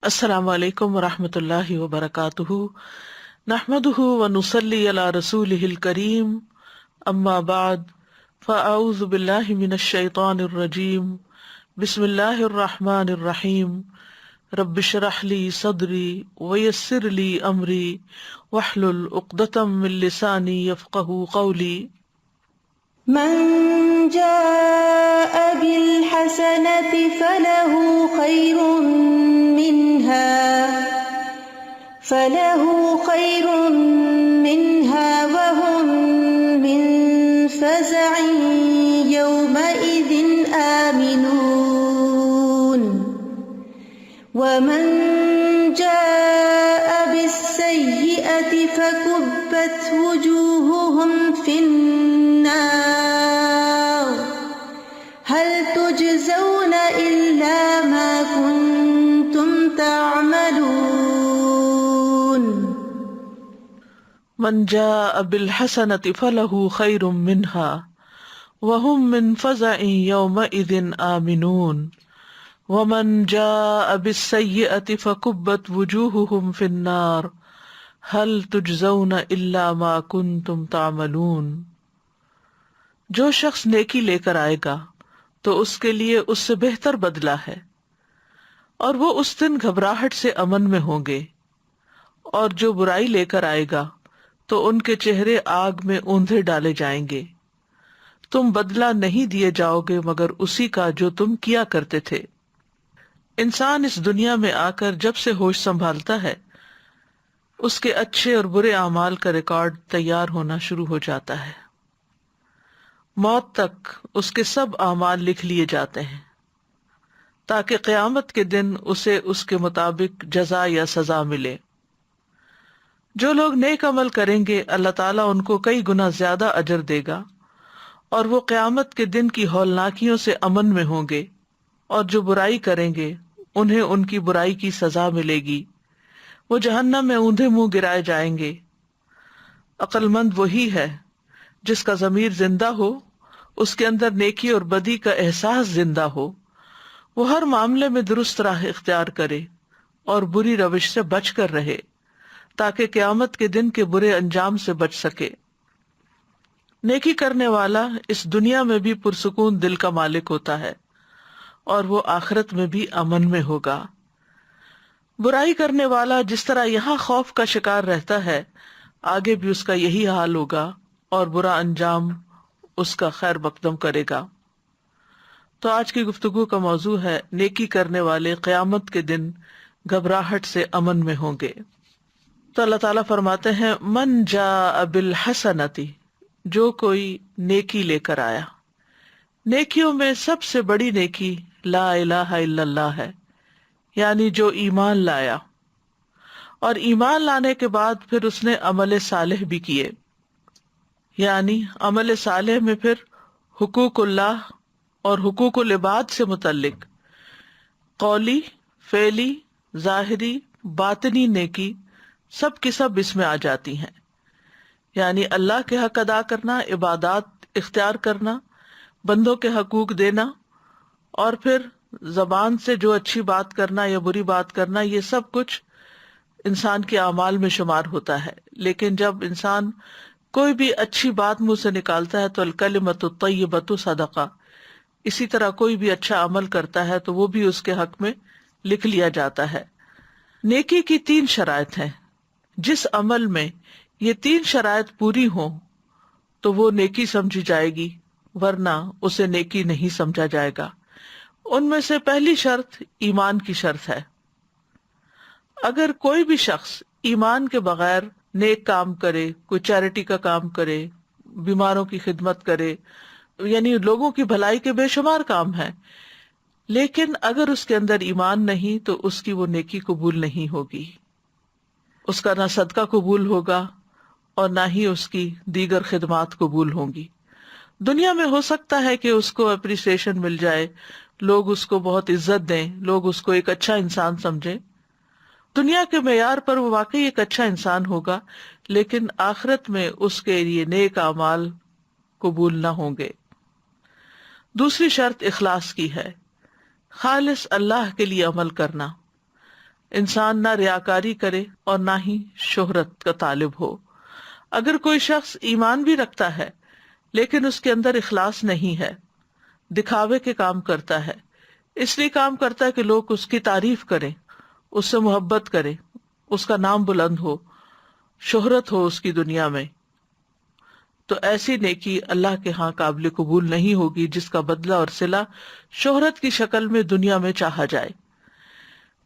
السلام علیکم ورحمۃ اللہ وبرکاتہ، نحمدہ ونصلی علی رسولہ الکریم، اما بعد فاعوذ باللہ من الشیطان الرجیم، بسم اللہ الرحمن الرحیم، رب اشرح لی صدری ویسر لی امری واحلل عقدۃ من لسانی یفقہوا قولی۔ من جاء بالحسنة فله خير منها وهم من فزع يومئذ آمنون ومن جاء بالسيئة فكبت وجوههم في النار هل تجزون إلا ما كنتم تعملون۔ من جاء بالحسنة فله خير منها وهم من فزع يومئذ آمنون ومن جاء بالسيئة فكبت وجوههم في النار هل تجزون إلا ما كنتم تعملون۔ جو شخص نیکی لے کر آئے گا تو اس کے لیے اس سے بہتر بدلہ ہے، اور وہ اس دن گھبراہٹ سے امن میں ہوں گے، اور جو برائی لے کر آئے گا تو ان کے چہرے آگ میں اوندھے ڈالے جائیں گے۔ تم بدلہ نہیں دیے جاؤ گے مگر اسی کا جو تم کیا کرتے تھے۔ انسان اس دنیا میں آ کر جب سے ہوش سنبھالتا ہے، اس کے اچھے اور برے اعمال کا ریکارڈ تیار ہونا شروع ہو جاتا ہے۔ موت تک اس کے سب اعمال لکھ لیے جاتے ہیں تاکہ قیامت کے دن اسے اس کے مطابق جزا یا سزا ملے۔ جو لوگ نیک عمل کریں گے اللہ تعالیٰ ان کو کئی گنا زیادہ اجر دے گا، اور وہ قیامت کے دن کی ہولناکیوں سے امن میں ہوں گے، اور جو برائی کریں گے انہیں ان کی برائی کی سزا ملے گی، وہ جہنم میں اوندھے منہ گرائے جائیں گے۔ عقل مند وہی ہے جس کا ضمیر زندہ ہو، اس کے اندر نیکی اور بدی کا احساس زندہ ہو، وہ ہر معاملے میں درست راہ اختیار کرے اور بری روش سے بچ کر رہے تاکہ قیامت کے دن کے برے انجام سے بچ سکے۔ نیکی کرنے والا اس دنیا میں بھی پرسکون دل کا مالک ہوتا ہے، اور وہ آخرت میں بھی امن میں ہوگا۔ برائی کرنے والا جس طرح یہاں خوف کا شکار رہتا ہے، آگے بھی اس کا یہی حال ہوگا، اور برا انجام اس کا خیر مقدم کرے گا۔ تو آج کی گفتگو کا موضوع ہے نیکی کرنے والے قیامت کے دن گھبراہٹ سے امن میں ہوں گے۔ تو اللہ تعالیٰ فرماتے ہیں من جاء بالحسنۃ، جو کوئی نیکی لے کر آیا۔ نیکیوں میں سب سے بڑی نیکی لا الہ الا اللہ ہے، یعنی جو ایمان لایا، اور ایمان لانے کے بعد پھر اس نے عمل صالح بھی کیے، یعنی عمل صالح میں پھر حقوق اللہ اور حقوق العباد سے متعلق قولی، فعلی، ظاہری، باطنی نیکی سب کی سب اس میں آ جاتی ہیں، یعنی اللہ کے حق ادا کرنا، عبادات اختیار کرنا، بندوں کے حقوق دینا، اور پھر زبان سے جو اچھی بات کرنا یا بری بات کرنا، یہ سب کچھ انسان کے اعمال میں شمار ہوتا ہے۔ لیکن جب انسان کوئی بھی اچھی بات منہ سے نکالتا ہے تو الکلمۃ الطیبۃ صدقہ، اسی طرح کوئی بھی اچھا عمل کرتا ہے تو وہ بھی اس کے حق میں لکھ لیا جاتا ہے۔ نیکی کی 3 شرائط ہیں، جس عمل میں یہ 3 شرائط پوری ہوں تو وہ نیکی سمجھی جائے گی، ورنہ اسے نیکی نہیں سمجھا جائے گا۔ ان میں سے پہلی شرط ایمان کی شرط ہے۔ اگر کوئی بھی شخص ایمان کے بغیر نیک کام کرے، کوئی چیریٹی کا کام کرے، بیماروں کی خدمت کرے، یعنی لوگوں کی بھلائی کے بے شمار کام ہیں، لیکن اگر اس کے اندر ایمان نہیں تو اس کی وہ نیکی قبول نہیں ہوگی، اس کا نہ صدقہ قبول ہوگا اور نہ ہی اس کی دیگر خدمات قبول ہوں گی۔ دنیا میں ہو سکتا ہے کہ اس کو اپریسیشن مل جائے، لوگ اس کو بہت عزت دیں، لوگ اس کو ایک اچھا انسان سمجھیں، دنیا کے معیار پر وہ واقعی ایک اچھا انسان ہوگا، لیکن آخرت میں اس کے لیے نیک اعمال قبول نہ ہوں گے۔ دوسری شرط اخلاص کی ہے، خالص اللہ کے لیے عمل کرنا، انسان نہ ریاکاری کرے اور نہ ہی شہرت کا طالب ہو. اگر کوئی شخص ایمان بھی رکھتا ہے لیکن اس کے اندر اخلاص نہیں ہے، دکھاوے کے کام کرتا ہے، اس لیے کام کرتا ہے کہ لوگ اس کی تعریف کریں، اس سے محبت کریں، اس کا نام بلند ہو، شہرت ہو اس کی دنیا میں، تو ایسی نیکی اللہ کے ہاں قابل قبول نہیں ہوگی جس کا بدلہ اور صلہ شہرت کی شکل میں دنیا میں چاہا جائے.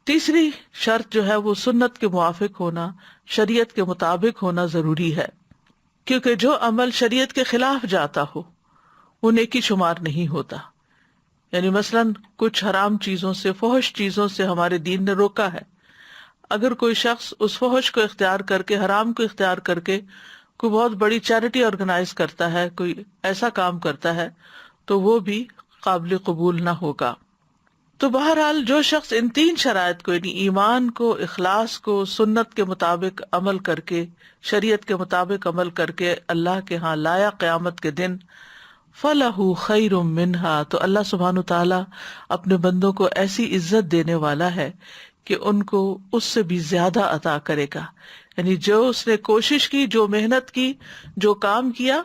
تیسری شرط جو ہے وہ سنت کے موافق ہونا، شریعت کے مطابق ہونا ضروری ہے، کیونکہ جو عمل شریعت کے خلاف جاتا ہو وہ نیکی شمار نہیں ہوتا. یعنی مثلاً کچھ حرام چیزوں سے، فحش چیزوں سے ہمارے دین نے روکا ہے. اگر کوئی شخص اس فحش کو اختیار کر کے، حرام کو اختیار کر کے کوئی بہت بڑی چیریٹی آرگنائز کرتا ہے، کوئی ایسا کام کرتا ہے، تو وہ بھی قابل قبول نہ ہوگا. تو بہرحال جو شخص ان تین شرائط کو، یعنی ایمان کو، اخلاص کو، سنت کے مطابق عمل کر کے، شریعت کے مطابق عمل کر کے اللہ کے ہاں لایا قیامت کے دن، فَلَهُ خَيْرٌ مِّنْهَا، تو اللہ سبحانہ تعالیٰ اپنے بندوں کو ایسی عزت دینے والا ہے کہ ان کو اس سے بھی زیادہ عطا کرے گا. یعنی جو اس نے کوشش کی، جو محنت کی، جو کام کیا،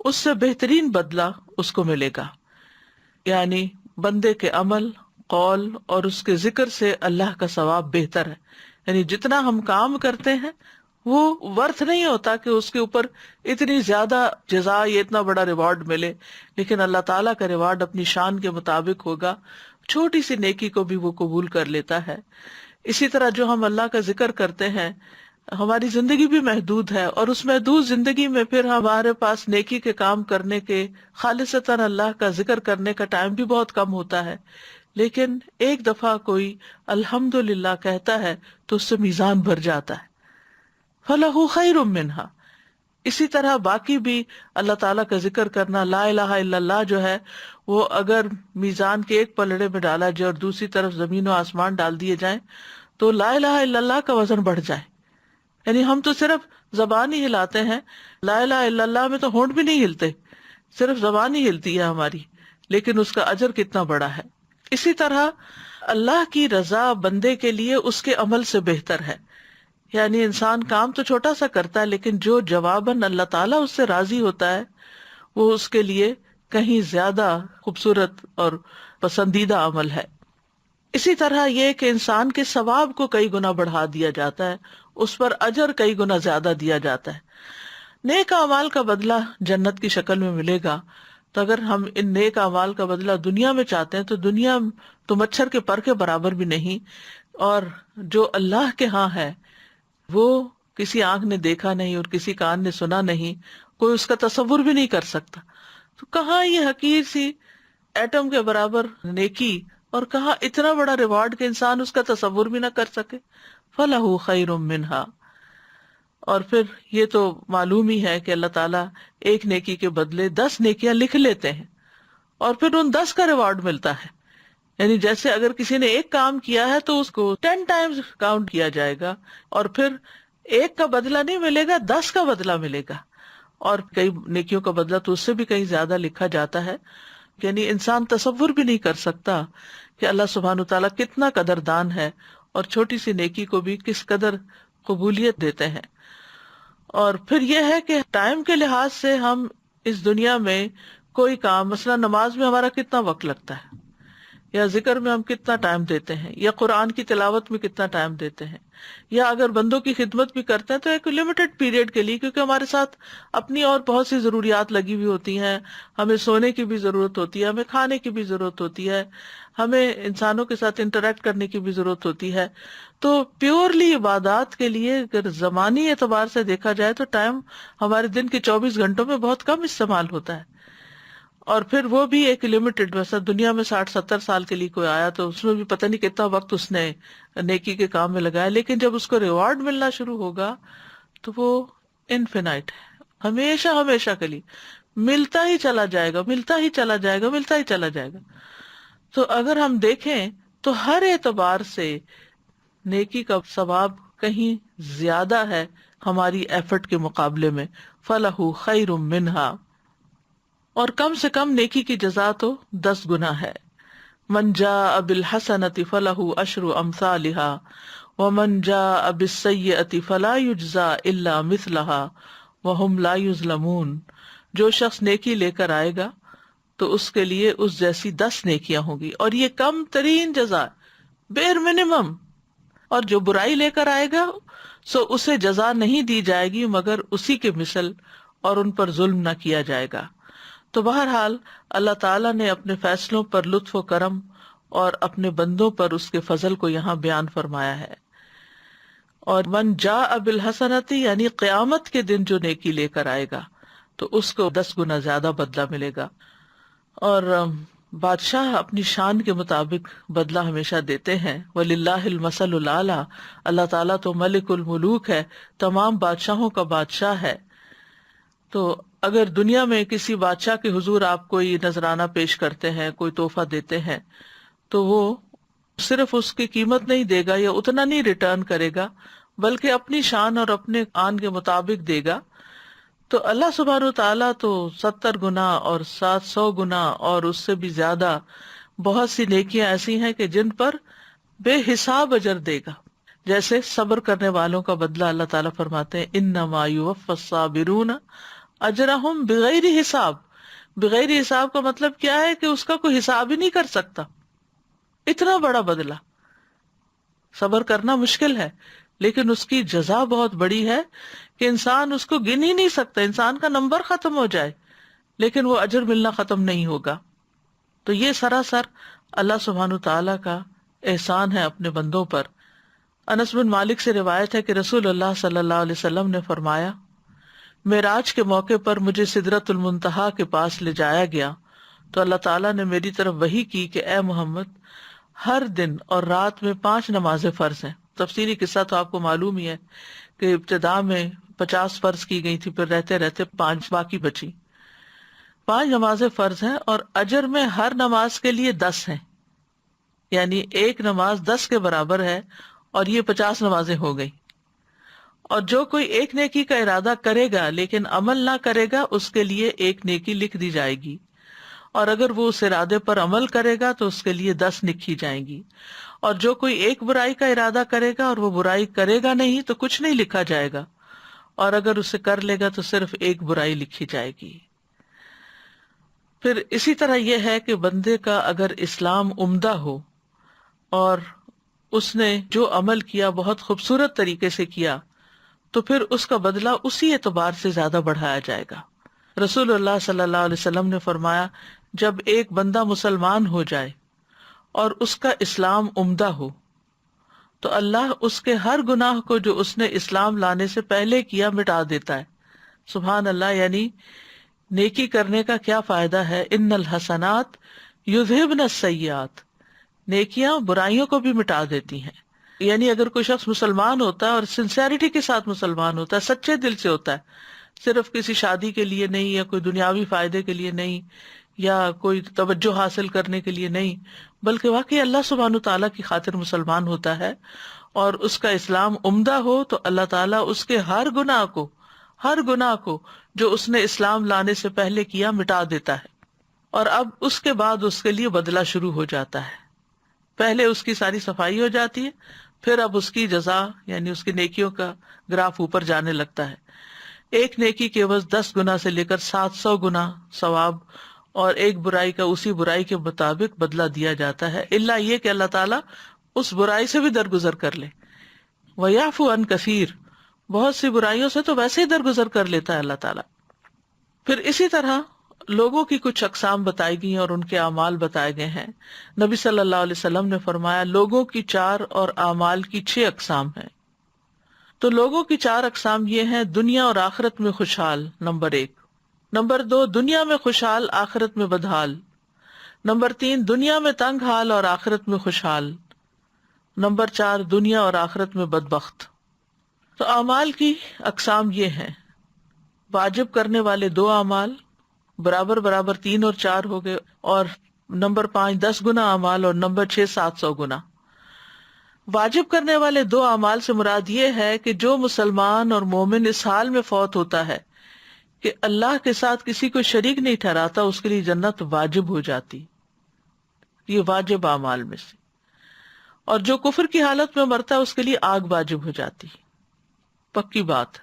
اس سے بہترین بدلہ اس کو ملے گا. یعنی بندے کے عمل، قول اور اس کے ذکر سے اللہ کا ثواب بہتر ہے. یعنی جتنا ہم کام کرتے ہیں وہ ورتھ نہیں ہوتا کہ اس کے اوپر اتنی زیادہ جزا یا اتنا بڑا ریوارڈ ملے، لیکن اللہ تعالیٰ کا ریوارڈ اپنی شان کے مطابق ہوگا. چھوٹی سی نیکی کو بھی وہ قبول کر لیتا ہے. اسی طرح جو ہم اللہ کا ذکر کرتے ہیں، ہماری زندگی بھی محدود ہے، اور اس محدود زندگی میں پھر ہمارے پاس نیکی کے کام کرنے کے، خالصتاً اللہ کا ذکر کرنے کا ٹائم بھی بہت کم ہوتا ہے. لیکن ایک دفعہ کوئی الحمدللہ کہتا ہے تو اس سے میزان بھر جاتا ہے. فَلَهُ خَيْرٌ مِّنْهَا. اسی طرح باقی بھی اللہ تعالیٰ کا ذکر کرنا، لا الہ الا اللہ جو ہے، وہ اگر میزان کے ایک پلڑے میں ڈالا جائے اور دوسری طرف زمین و آسمان ڈال دیے جائیں تو لا الہ الا اللہ کا وزن بڑھ جائے. یعنی ہم تو صرف زبان ہی ہلاتے ہیں، لا الہ الا اللہ میں تو ہونٹ بھی نہیں ہلتے، صرف زبان ہی ہلتی ہے ہماری، لیکن اس کا اجر کتنا بڑا ہے. اسی طرح اللہ کی رضا بندے کے لیے اس کے عمل سے بہتر ہے. یعنی انسان کام تو چھوٹا سا کرتا ہے، لیکن جو جواباً اللہ تعالیٰ اس سے راضی ہوتا ہے وہ اس کے لیے کہیں زیادہ خوبصورت اور پسندیدہ عمل ہے. اسی طرح یہ کہ انسان کے ثواب کو کئی گنا بڑھا دیا جاتا ہے، اس پر اجر کئی گنا زیادہ دیا جاتا ہے. نیک اعمال کا بدلہ جنت کی شکل میں ملے گا. تو اگر ہم ان نیک اعمال کا بدلہ دنیا میں چاہتے ہیں تو دنیا تو مچھر کے پر کے برابر بھی نہیں، اور جو اللہ کے ہاں ہے وہ کسی آنکھ نے دیکھا نہیں اور کسی کان نے سنا نہیں، کوئی اس کا تصور بھی نہیں کر سکتا. تو کہاں یہ حقیر سی ایٹم کے برابر نیکی اور کہاں اتنا بڑا ریوارڈ کہ انسان اس کا تصور بھی نہ کر سکے. فَلَهُ خَيْرٌ مِّنْهَا. اور پھر یہ تو معلوم ہی ہے کہ اللہ تعالیٰ ایک نیکی کے بدلے 10 نیکیاں لکھ لیتے ہیں اور پھر ان 10 کا ریوارڈ ملتا ہے. یعنی جیسے اگر کسی نے ایک کام کیا ہے تو اس کو 10 ٹائمز کاؤنٹ کیا جائے گا، اور پھر ایک کا بدلہ نہیں ملے گا، 10 کا بدلہ ملے گا. اور کئی نیکیوں کا بدلہ تو اس سے بھی کہیں زیادہ لکھا جاتا ہے. یعنی انسان تصور بھی نہیں کر سکتا کہ اللہ سبحانہ تعالیٰ کتنا قدردان ہے اور چھوٹی سی نیکی کو بھی کس قدر قبولیت دیتے ہیں. اور پھر یہ ہے کہ ٹائم کے لحاظ سے ہم اس دنیا میں کوئی کام، مثلا نماز میں ہمارا کتنا وقت لگتا ہے، یا ذکر میں ہم کتنا ٹائم دیتے ہیں، یا قرآن کی تلاوت میں کتنا ٹائم دیتے ہیں، یا اگر بندوں کی خدمت بھی کرتے ہیں تو ایک لمیٹڈ پیریڈ کے لیے، کیونکہ ہمارے ساتھ اپنی اور بہت سی ضروریات لگی ہوئی ہوتی ہیں. ہمیں سونے کی بھی ضرورت ہوتی ہے، ہمیں کھانے کی بھی ضرورت ہوتی ہے، ہمیں انسانوں کے ساتھ انٹریکٹ کرنے کی بھی ضرورت ہوتی ہے. تو پیورلی عبادات کے لیے اگر زمانی اعتبار سے دیکھا جائے تو ٹائم ہمارے دن کے 24 گھنٹوں میں بہت کم استعمال ہوتا ہے. اور پھر وہ بھی ایک لمیٹڈ، ویسا دنیا میں 60-70 سال کے لیے کوئی آیا تو اس میں بھی پتہ نہیں کتنا وقت اس نے نیکی کے کام میں لگایا، لیکن جب اس کو ریوارڈ ملنا شروع ہوگا تو وہ انفینائٹ ہے، ہمیشہ ہمیشہ کے لیے ملتا ہی چلا جائے گا، ملتا ہی چلا جائے گا، ملتا ہی چلا جائے گا. تو اگر ہم دیکھیں تو ہر اعتبار سے نیکی کا ثواب کہیں زیادہ ہے ہماری ایفرٹ کے مقابلے میں. فَلَهُ خَيْرٌ مِّنْهَا. اور کم سے کم نیکی کی جزا تو 10 گنا ہے. من جاء بالحسنۃ فلہ عشر امثالها ومن جاء بالسیئۃ فلا یجزا الا مثلھا وہم لا یظلمون، جو شخص نیکی لے کر آئے گا تو اس کے لیے اس جیسی 10 نیکیاں ہوں گی، اور یہ کم ترین جزا، بیر منیمم. اور جو برائی لے کر آئے گا سو اسے جزا نہیں دی جائے گی مگر اسی کے مثل، اور ان پر ظلم نہ کیا جائے گا. تو بہرحال اللہ تعالیٰ نے اپنے فیصلوں پر لطف و کرم اور اپنے بندوں پر اس کے فضل کو یہاں بیان فرمایا ہے. اور من جاء بالحسنۃ یعنی قیامت کے دن جو نیکی لے کر آئے گا تو اس کو 10 گنا زیادہ بدلہ ملے گا. اور بادشاہ اپنی شان کے مطابق بدلہ ہمیشہ دیتے ہیں. وَلِلَّهِ الْمَثَلُ الْأَعْلَىٰ، اللہ تعالیٰ تو ملک الملوک ہے، تمام بادشاہوں کا بادشاہ ہے. تو اگر دنیا میں کسی بادشاہ کے حضور آپ کوئی نذرانہ پیش کرتے ہیں، کوئی تحفہ دیتے ہیں، تو وہ صرف اس کی قیمت نہیں دے گا یا اتنا نہیں ریٹرن کرے گا، بلکہ اپنی شان اور اپنے آن کے مطابق دے گا. تو اللہ سبحانہ تعالیٰ تو 70 گنا اور 700 گنا اور اس سے بھی زیادہ بہت سی نیکیاں ایسی ہیں کہ جن پر بے حساب اجر دے گا. جیسے صبر کرنے والوں کا بدلہ اللہ تعالیٰ فرماتے ہیں انما یوفی الصابرون اجرہم بغیر حساب. بغیر حساب کا مطلب کیا ہے کہ اس کا کوئی حساب ہی نہیں کر سکتا، اتنا بڑا بدلہ. صبر کرنا مشکل ہے لیکن اس کی جزا بہت بڑی ہے کہ انسان اس کو گن ہی نہیں سکتا، انسان کا نمبر ختم ہو جائے لیکن وہ اجر ملنا ختم نہیں ہوگا. تو یہ سراسر اللہ سبحانہ تعالیٰ کا احسان ہے اپنے بندوں پر. انس بن مالک سے روایت ہے کہ رسول اللہ صلی اللہ علیہ وسلم نے فرمایا، معراج کے موقع پر مجھے سدرۃ المنتہا کے پاس لے جایا گیا تو اللہ تعالیٰ نے میری طرف وحی کی کہ اے محمد، ہر دن اور رات میں 5 نمازیں فرض ہیں. تفصیلی قصہ تو آپ کو معلوم ہی ہے کہ ابتدا میں 50 فرض کی گئی تھی، پھر رہتے رہتے 5 باقی بچی. 5 نمازیں فرض ہیں اور اجر میں ہر نماز کے لیے 10 ہیں، یعنی ایک نماز 10 کے برابر ہے اور یہ 50 نمازیں ہو گئی. اور جو کوئی ایک نیکی کا ارادہ کرے گا لیکن عمل نہ کرے گا اس کے لیے ایک نیکی لکھ دی جائے گی، اور اگر وہ اس ارادے پر عمل کرے گا تو اس کے لیے 10 لکھی جائیں گی. اور جو کوئی ایک برائی کا ارادہ کرے گا اور وہ برائی کرے گا نہیں تو کچھ نہیں لکھا جائے گا، اور اگر اسے کر لے گا تو صرف ایک برائی لکھی جائے گی. پھر اسی طرح یہ ہے کہ بندے کا اگر اسلام عمدہ ہو اور اس نے جو عمل کیا بہت خوبصورت طریقے سے کیا تو پھر اس کا بدلہ اسی اعتبار سے زیادہ بڑھایا جائے گا. رسول اللہ صلی اللہ علیہ وسلم نے فرمایا، جب ایک بندہ مسلمان ہو جائے اور اس کا اسلام عمدہ ہو تو اللہ اس کے ہر گناہ کو جو اس نے اسلام لانے سے پہلے کیا مٹا دیتا ہے. سبحان اللہ. یعنی نیکی کرنے کا کیا فائدہ ہے. ان الحسنات یذہبن السیئات، نیکیاں برائیوں کو بھی مٹا دیتی ہیں. یعنی اگر کوئی شخص مسلمان ہوتا ہے اور سنسیئرٹی کے ساتھ مسلمان ہوتا ہے، سچے دل سے ہوتا ہے، صرف کسی شادی کے لیے نہیں یا کوئی دنیاوی فائدے کے لیے نہیں یا کوئی توجہ حاصل کرنے کے لیے نہیں، بلکہ واقعی اللہ سبحانہ تعالیٰ کی خاطر مسلمان ہوتا ہے اور اس کا اسلام عمدہ ہو تو اللہ تعالیٰ اس کے ہر گناہ کو جو اس نے اسلام لانے سے پہلے کیا مٹا دیتا ہے. اور اب اس کے بعد اس کے لیے بدلہ شروع ہو جاتا ہے. پہلے اس کی ساری صفائی ہو جاتی ہے، پھر اب اس کی جزا یعنی اس کی نیکیوں کا گراف اوپر جانے لگتا ہے. ایک نیکی کے عوض 10 گنا سے لے کر 700 گنا ثواب، اور ایک برائی کا اسی برائی کے مطابق بدلہ دیا جاتا ہے، الا یہ کہ اللہ تعالیٰ اس برائی سے بھی درگزر کر لے. وَيَعْفُو عَنْ كَثِيرٍ، بہت سی برائیوں سے تو ویسے ہی درگزر کر لیتا ہے اللہ تعالیٰ. پھر اسی طرح لوگوں کی کچھ اقسام بتائی گئی اور ان کے اعمال بتائے گئے ہیں. نبی صلی اللہ علیہ وسلم نے فرمایا، لوگوں کی 4 اور اعمال کی 6 اقسام ہیں. تو لوگوں کی 4 اقسام یہ ہیں: دنیا اور آخرت میں خوشحال، نمبر 1. نمبر 2، دنیا میں خوشحال آخرت میں بدحال. نمبر 3، دنیا میں تنگ حال اور آخرت میں خوشحال. نمبر 4، دنیا اور آخرت میں بدبخت. تو اعمال کی اقسام یہ ہیں: واجب کرنے والے 2 اعمال، برابر 3 اور 4 ہو گئے، اور نمبر 5 10 گنا اعمال، اور نمبر 6 700 گنا. واجب کرنے والے 2 اعمال سے مراد یہ ہے کہ جو مسلمان اور مومن اس حال میں فوت ہوتا ہے کہ اللہ کے ساتھ کسی کو شریک نہیں ٹھہراتا، اس کے لیے جنت واجب ہو جاتی. یہ واجب اعمال میں سے. اور جو کفر کی حالت میں مرتا ہے اس کے لیے آگ واجب ہو جاتی، پکی بات۔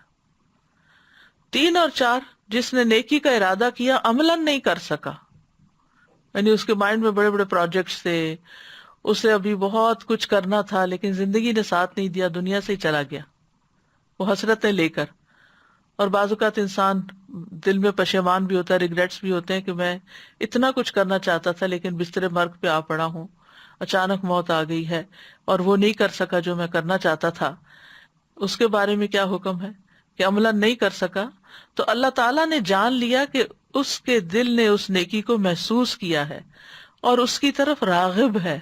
3 اور 4، جس نے نیکی کا ارادہ کیا عملاً نہیں کر سکا، یعنی اس کے مائنڈ میں بڑے بڑے پروجیکٹس تھے، اسے ابھی بہت کچھ کرنا تھا لیکن زندگی نے ساتھ نہیں دیا، دنیا سے ہی چلا گیا وہ حسرتیں لے کر۔ اور بعض اوقات انسان دل میں پشیمان بھی ہوتا ہے، ریگریٹس بھی ہوتے ہیں کہ میں اتنا کچھ کرنا چاہتا تھا لیکن بستر مرگ پہ آ پڑا ہوں، اچانک موت آ گئی ہے اور وہ نہیں کر سکا جو میں کرنا چاہتا تھا۔ اس کے بارے میں کیا حکم ہے کہ عملاً نہیں کر سکا، تو اللہ تعالیٰ نے جان لیا کہ اس کے دل نے اس نیکی کو محسوس کیا ہے اور اس کی طرف راغب ہے،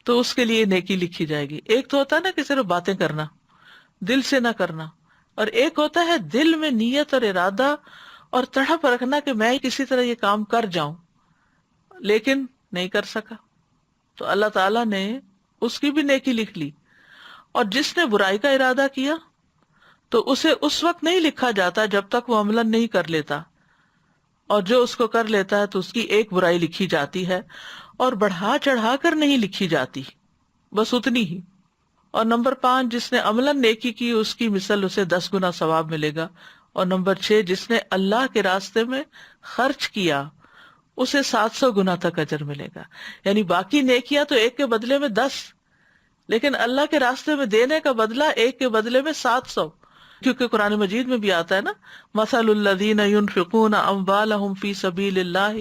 تو اس کے لیے نیکی لکھی جائے گی۔ ایک تو ہوتا ہے نا کہ صرف باتیں کرنا، دل سے نہ کرنا، اور ایک ہوتا ہے دل میں نیت اور ارادہ اور تڑپ رکھنا کہ میں کسی طرح یہ کام کر جاؤں لیکن نہیں کر سکا، تو اللہ تعالیٰ نے اس کی بھی نیکی لکھ لی۔ اور جس نے برائی کا ارادہ کیا تو اسے اس وقت نہیں لکھا جاتا جب تک وہ عملاً نہیں کر لیتا، اور جو اس کو کر لیتا ہے تو اس کی ایک برائی لکھی جاتی ہے اور بڑھا چڑھا کر نہیں لکھی جاتی، بس اتنی ہی۔ اور نمبر 5، جس نے عملاً نیکی کی اس کی مثل اسے 10 گنا ثواب ملے گا۔ اور نمبر 6، جس نے اللہ کے راستے میں خرچ کیا اسے 700 گنا تک اجر ملے گا، یعنی باقی نیکیاں تو ایک کے بدلے میں 10، لیکن اللہ کے راستے میں دینے کا بدلہ ایک کے بدلے میں 700، کیونکہ قرآن مجید میں بھی آتا ہے نا، مثل الذین ينفقون اموالهم فی سبیل اللہ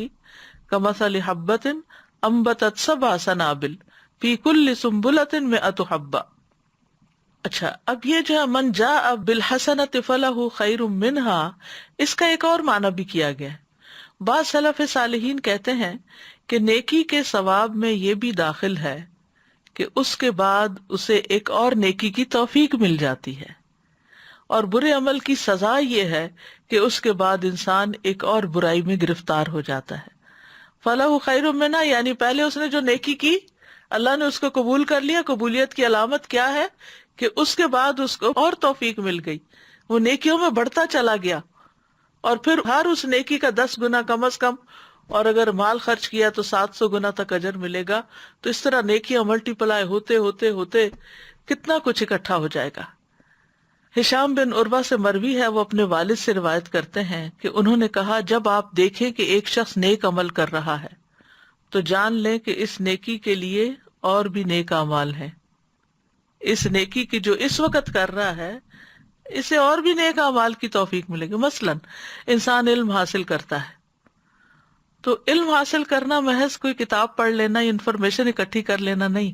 کمثل حبۃ انبتت 7 سنابل فی کل سنبلۃ 100 حبۃ۔ اچھا، اب یہ جو ہے من جاء بالحسنۃ فلہ خیر منہا، اس کا ایک اور معنی بھی کیا گیا ہے۔ بعض سلف صالحین کہتے ہیں کہ نیکی کے ثواب میں یہ بھی داخل ہے کہ اس کے بعد اسے ایک اور نیکی کی توفیق مل جاتی ہے، اور برے عمل کی سزا یہ ہے کہ اس کے بعد انسان ایک اور برائی میں گرفتار ہو جاتا ہے۔ فَلَهُ خَيْرٌ مِّنْهَا، یعنی پہلے اس نے جو نیکی کی اللہ نے اس کو قبول کر لیا۔ قبولیت کی علامت کیا ہے کہ اس کے بعد اس کو اور توفیق مل گئی، وہ نیکیوں میں بڑھتا چلا گیا، اور پھر ہر اس نیکی کا 10 گنا کم از کم، اور اگر مال خرچ کیا تو 700 گنا تک اجر ملے گا۔ تو اس طرح نیکیاں ملٹی پلائی ہوتے ہوتے ہوتے کتنا کچھ اکٹھا ہو جائے گا۔ ہشام بن عروہ سے مروی ہے، وہ اپنے والد سے روایت کرتے ہیں کہ انہوں نے کہا، جب آپ دیکھیں کہ ایک شخص نیک عمل کر رہا ہے تو جان لیں کہ اس نیکی کے لیے اور بھی نیک اعمال ہیں۔ اس نیکی کی جو اس وقت کر رہا ہے اسے اور بھی نیک اعمال کی توفیق ملے گی۔ مثلا انسان علم حاصل کرتا ہے تو علم حاصل کرنا محض کوئی کتاب پڑھ لینا، انفارمیشن اکٹھی کر لینا نہیں،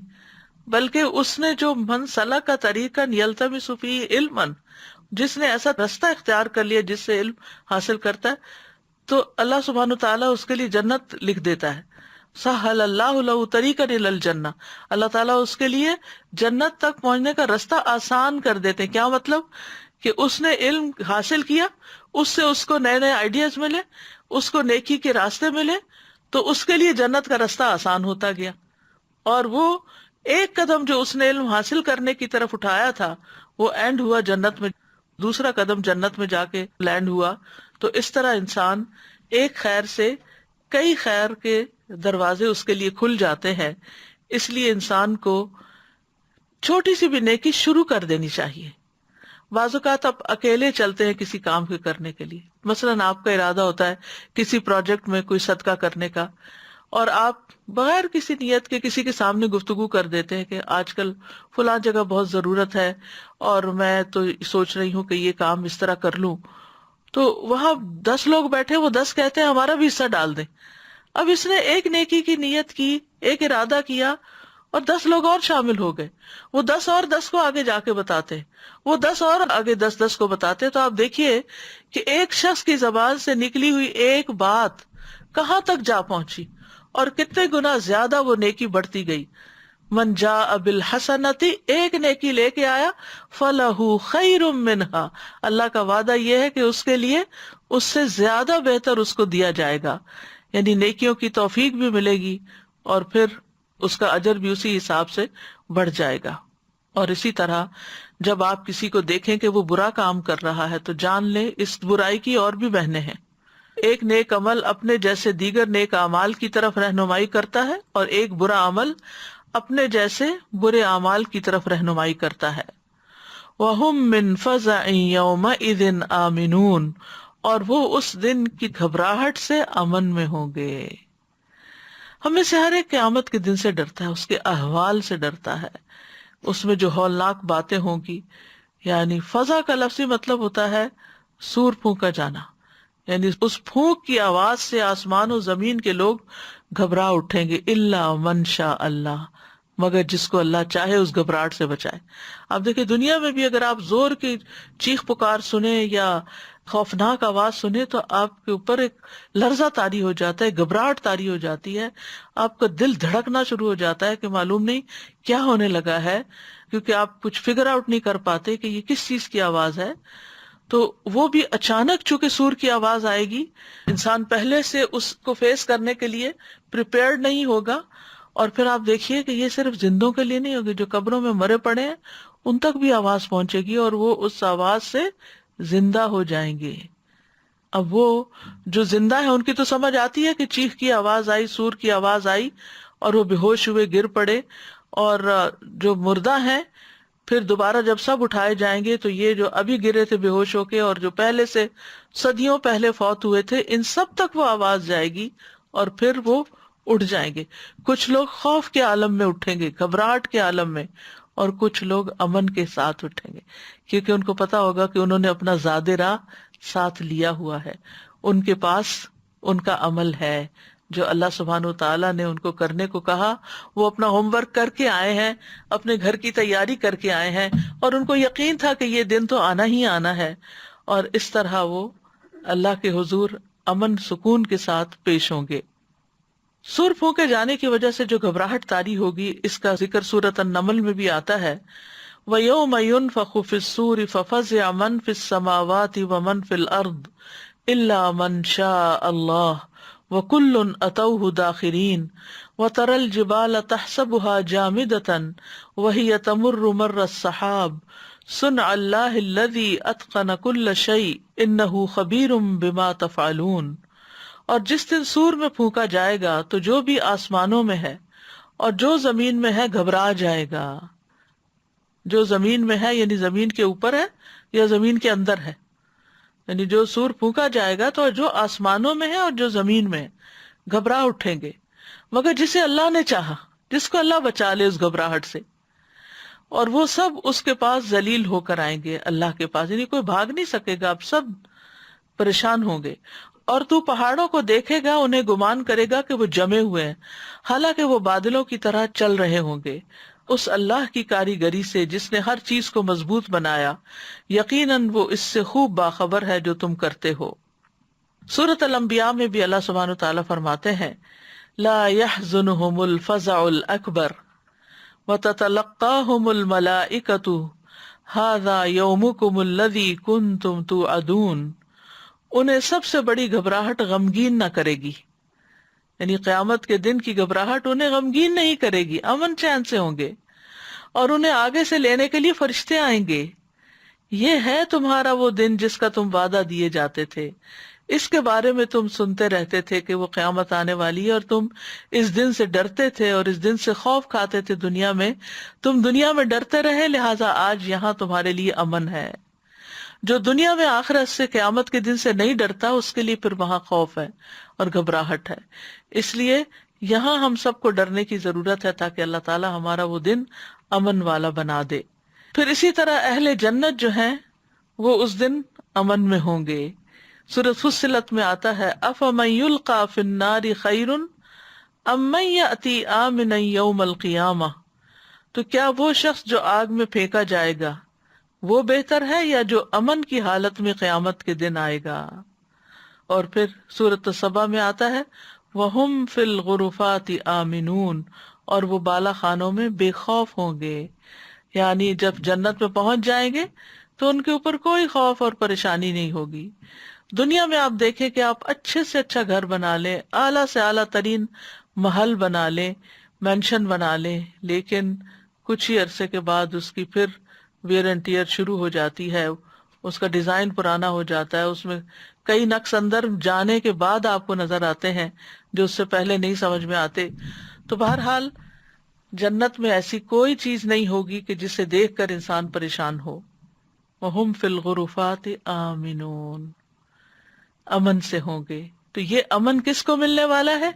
بلکہ اس نے جو من سلک طریقا یلتمس فیہ علما، جس نے ایسا رستہ اختیار کر لیا جس سے علم حاصل کرتا ہے، تو اللہ سبحانہ تعالیٰ اس کے لیے جنت لکھ دیتا ہے۔ سہل اللہ لہ طریقا الی الجنہ، اللہ تعالیٰ اس کے لیے جنت تک پہنچنے کا رستہ آسان کر دیتے ہیں۔ کیا مطلب؟ کہ اس نے علم حاصل کیا، اس سے اس کو نئے نئے آئیڈیاز ملے، اس کو نیکی کے راستے ملے، تو اس کے لیے جنت کا رستہ آسان ہوتا گیا، اور وہ ایک قدم جو اس نے علم حاصل کرنے کی طرف اٹھایا تھا وہ اینڈ ہوا جنت میں، دوسرا قدم جنت میں جا کے لینڈ ہوا۔ تو اس طرح انسان ایک خیر سے کئی خیر کے دروازے اس کے لیے کھل جاتے ہیں۔ اس لیے انسان کو چھوٹی سی بھی نیکی شروع کر دینی چاہیے۔ بعض اوقات آپ اکیلے چلتے ہیں کسی کام کے کرنے کے لیے، مثلاً آپ کا ارادہ ہوتا ہے کسی پروجیکٹ میں کوئی صدقہ کرنے کا، اور آپ بغیر کسی نیت کے کسی کے سامنے گفتگو کر دیتے ہیں کہ آج کل فلاں جگہ بہت ضرورت ہے اور میں تو سوچ رہی ہوں کہ یہ کام اس طرح کر لوں، تو وہاں 10 لوگ بیٹھے، وہ 10 کہتے ہیں ہمارا بھی حصہ ڈال دیں۔ اب اس نے ایک نیکی کی نیت کی، ایک ارادہ کیا، اور 10 لوگ اور شامل ہو گئے، وہ 10 اور 10 کو آگے جا کے بتاتے ہیں، وہ 10 اور آگے 10 کو بتاتے ہیں۔ تو آپ دیکھیے کہ ایک شخص کی زبان سے نکلی ہوئی ایک بات کہاں تک جا پہنچی، اور کتنے گنا زیادہ وہ نیکی بڑھتی گئی۔ من جاء بالحسنۃ، ایک نیکی لے کے آیا، فلہ خیر منہا، اللہ کا وعدہ یہ ہے کہ اس کے لیے اس سے زیادہ بہتر اس کو دیا جائے گا، یعنی نیکیوں کی توفیق بھی ملے گی اور پھر اس کا اجر بھی اسی حساب سے بڑھ جائے گا۔ اور اسی طرح جب آپ کسی کو دیکھیں کہ وہ برا کام کر رہا ہے تو جان لیں اس برائی کی اور بھی بہنیں ہیں۔ ایک نیک عمل اپنے جیسے دیگر نیک اعمال کی طرف رہنمائی کرتا ہے، اور ایک برا عمل اپنے جیسے برے اعمال کی طرف رہنمائی کرتا ہے. وَهُمْ مِنْ فَزَعٍ يَوْمَئِذٍ آمِنُونَ، اور وہ اس دن کی گھبراہٹ سے امن میں ہوں گے. ہمیں سے ہر ایک قیامت کے دن سے ڈرتا ہے، اس کے احوال سے ڈرتا ہے، اس میں جو ہولناک باتیں ہوں گی. یعنی فضا کا لفظی مطلب ہوتا ہے سور پھونکا جانا، یعنی اس پھونک کی آواز سے آسمان و زمین کے لوگ گھبرا اٹھیں گے. الا من شاء اللہ، مگر جس کو اللہ چاہے اس گھبراہٹ سے بچائے. آپ دیکھیں دنیا میں بھی اگر آپ زور کی چیخ پکار سنیں یا خوفناک آواز سنیں تو آپ کے اوپر ایک لرزہ طاری ہو جاتا ہے، گھبراہٹ طاری ہو جاتی ہے، آپ کا دل دھڑکنا شروع ہو جاتا ہے کہ معلوم نہیں کیا ہونے لگا ہے، کیونکہ آپ کچھ فگر آؤٹ نہیں کر پاتے کہ یہ کس چیز کی آواز ہے. تو وہ بھی اچانک چونکہ سور کی آواز آئے گی، انسان پہلے سے اس کو فیس کرنے کے لیے پریپیئرڈ نہیں ہوگا. اور پھر آپ دیکھیے کہ یہ صرف زندوں کے لیے نہیں ہوگی، جو قبروں میں مرے پڑے ہیں ان تک بھی آواز پہنچے گی اور وہ اس آواز سے زندہ ہو جائیں گے. اب وہ جو زندہ ہیں ان کی تو سمجھ آتی ہے کہ چیخ کی آواز آئی، سور کی آواز آئی اور وہ بے ہوش ہوئے گر پڑے. اور جو مردہ ہیں پھر دوبارہ جب سب اٹھائے جائیں گے تو یہ جو ابھی گرے تھے بے ہوش ہو کے اور جو پہلے سے صدیوں پہلے فوت ہوئے تھے، ان سب تک وہ آواز جائے گی اور پھر وہ اٹھ جائیں گے. کچھ لوگ خوف کے عالم میں اٹھیں گے، گھبراہٹ کے عالم میں، اور کچھ لوگ امن کے ساتھ اٹھیں گے کیونکہ ان کو پتا ہوگا کہ انہوں نے اپنا زاد راہ ساتھ لیا ہوا ہے، ان کے پاس ان کا عمل ہے جو اللہ سبحانہ و تعالیٰ نے ان کو کرنے کو کہا. وہ اپنا ہوم ورک کر کے آئے ہیں، اپنے گھر کی تیاری کر کے آئے ہیں، اور ان کو یقین تھا کہ یہ دن تو آنا ہی آنا ہے، اور اس طرح وہ اللہ کے حضور امن سکون کے ساتھ پیش ہوں گے. سور پھونکے جانے کی وجہ سے جو گھبراہٹ طاری ہوگی اس کا ذکر سورۃ النمل میں بھی آتا ہے. وَيَوْمَ يُنفَخُ فِي الصُّورِ فَفَزِعَ مَن فِي السَّمَاوَاتِ وَمَن فِي الْأَرْضِ إِلَّا مَن شَاءَ اللَّهُ وَكُلٌّ أَتَوْهُ دَاخِرِينَ وَتَرَى الْجِبَالَ تَحْسَبُهَا جَامِدَةً وَهِيَ تَمُرُّ مَرَّ السَّحَابِ صُنْعَ اللَّهِ الَّذِي أَتْقَنَ كُلَّ شَيْءٍ إِنَّهُ خَبِيرٌ بِمَا تَفْعَلُونَ. اور جس دن سور میں پھونکا جائے گا تو جو بھی آسمانوں میں ہے اور جو زمین میں ہے گھبرا جائے گا. جو زمین میں ہے یعنی زمین کے اوپر ہے یا زمین کے اندر ہے، یعنی جو سور پھونکا جائے گا تو جو آسمانوں میں ہے اور جو زمین میں ہے گھبرا اٹھیں گے، مگر جسے اللہ نے چاہا، جس کو اللہ بچا لے اس گھبراہٹ سے. اور وہ سب اس کے پاس ذلیل ہو کر آئیں گے، اللہ کے پاس، یعنی کوئی بھاگ نہیں سکے گا، اب سب پریشان ہوں گے. اور تو پہاڑوں کو دیکھے گا، انہیں گمان کرے گا کہ وہ جمے ہوئے ہیں، حالانکہ وہ بادلوں کی طرح چل رہے ہوں گے. اس اللہ کی کاریگری سے جس نے ہر چیز کو مضبوط بنایا، یقیناً وہ اس سے خوب باخبر ہے جو تم کرتے ہو. سورۃ الانبیاء میں بھی اللہ سبحانہ وتعالیٰ فرماتے ہیں لا يحزنهم الفزع الاکبر وتتلقاهم الملائکۃ هذا یومکم الذی کنتم توعدون. انہیں سب سے بڑی گھبراہٹ غمگین نہ کرے گی، یعنی قیامت کے دن کی گھبراہٹ انہیں غمگین نہیں کرے گی، امن چین سے ہوں گے. اور انہیں آگے سے لینے کے لیے فرشتے آئیں گے. یہ ہے تمہارا وہ دن جس کا تم وعدہ دیے جاتے تھے، اس کے بارے میں تم سنتے رہتے تھے کہ وہ قیامت آنے والی ہے، اور تم اس دن سے ڈرتے تھے اور اس دن سے خوف کھاتے تھے. دنیا میں تم دنیا میں ڈرتے رہے، لہٰذا آج یہاں تمہارے لیے امن ہے. جو دنیا میں آخرت سے، قیامت کے دن سے نہیں ڈرتا، اس کے لیے پھر وہاں خوف ہے اور گھبراہٹ ہے. اس لیے یہاں ہم سب کو ڈرنے کی ضرورت ہے تاکہ اللہ تعالیٰ ہمارا وہ دن امن والا بنا دے. پھر اسی طرح اہل جنت جو ہیں وہ اس دن امن میں ہوں گے. سورۃ فصلت میں آتا ہے افمن یلقی فی النار خیر ام من یأتی آمنا یوم القیامہ. تو کیا وہ شخص جو آگ میں پھینکا جائے گا وہ بہتر ہے یا جو امن کی حالت میں قیامت کے دن آئے گا. اور پھر سورۃ سبا میں آتا ہے وَهُمْ فِي الْغُرُفَاتِ آمِنُونَ. اور وہ بالا خانوں میں بے خوف ہوں گے، یعنی جب جنت میں پہنچ جائیں گے تو ان کے اوپر کوئی خوف اور پریشانی نہیں ہوگی. دنیا میں آپ دیکھیں کہ آپ اچھے سے اچھا گھر بنا لیں، اعلیٰ سے اعلیٰ ترین محل بنا لیں، مینشن بنا لیں، لیکن کچھ ہی عرصے کے بعد اس کی پھر ویئر اینڈ ٹیئر شروع ہو جاتی ہے، اس کا ڈیزائن پرانا ہو جاتا ہے، اس میں کئی نقص اندر جانے کے بعد آپ کو نظر آتے ہیں جو اس سے پہلے نہیں سمجھ میں آتے. تو بہرحال جنت میں ایسی کوئی چیز نہیں ہوگی کہ جسے دیکھ کر انسان پریشان ہو. وَهُمْ فِي الْغُرُفَاتِ آمِنُونَ، امن سے ہوں گے. تو یہ امن کس کو ملنے والا ہے؟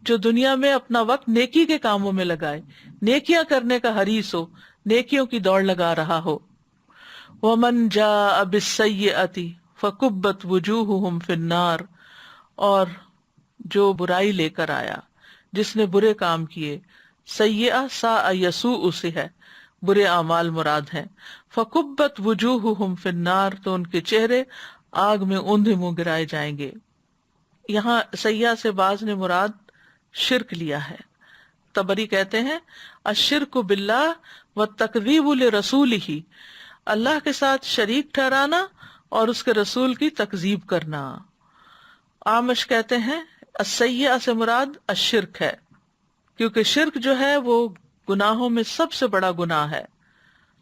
جو دنیا میں اپنا وقت نیکی کے کاموں میں لگائے، نیکیاں کرنے کا حریص ہو، نیکیوں کی دوڑ لگا رہا ہو. وَمَنْ جَاءَ بِالسَّيِّئَةِ فَكُبَّتْ وُجُوهُهُمْ فِي النَّارِ، اور جو برائی لے کر آیا، جس نے برے کام کیے، سیئہ ساء یسوء سے ہے، برے اعمال مراد ہیں. فَكُبَّتْ وُجُوهُهُمْ فِي النَّارِ، تو ان کے چہرے آگ میں اوندھے منہ گرائے جائیں گے. یہاں سیئہ سے بعض نے مراد شرک لیا ہے. طبری کہتے ہیں الشرک باللہ والتکذیب لرسولہ، اللہ کے ساتھ شریک ٹھہرانا اور اس کے رسول کی تکذیب کرنا. آمش کہتے ہیں السیئہ سے مراد الشرک ہے، کیونکہ شرک جو ہے وہ گناہوں میں سب سے بڑا گناہ ہے،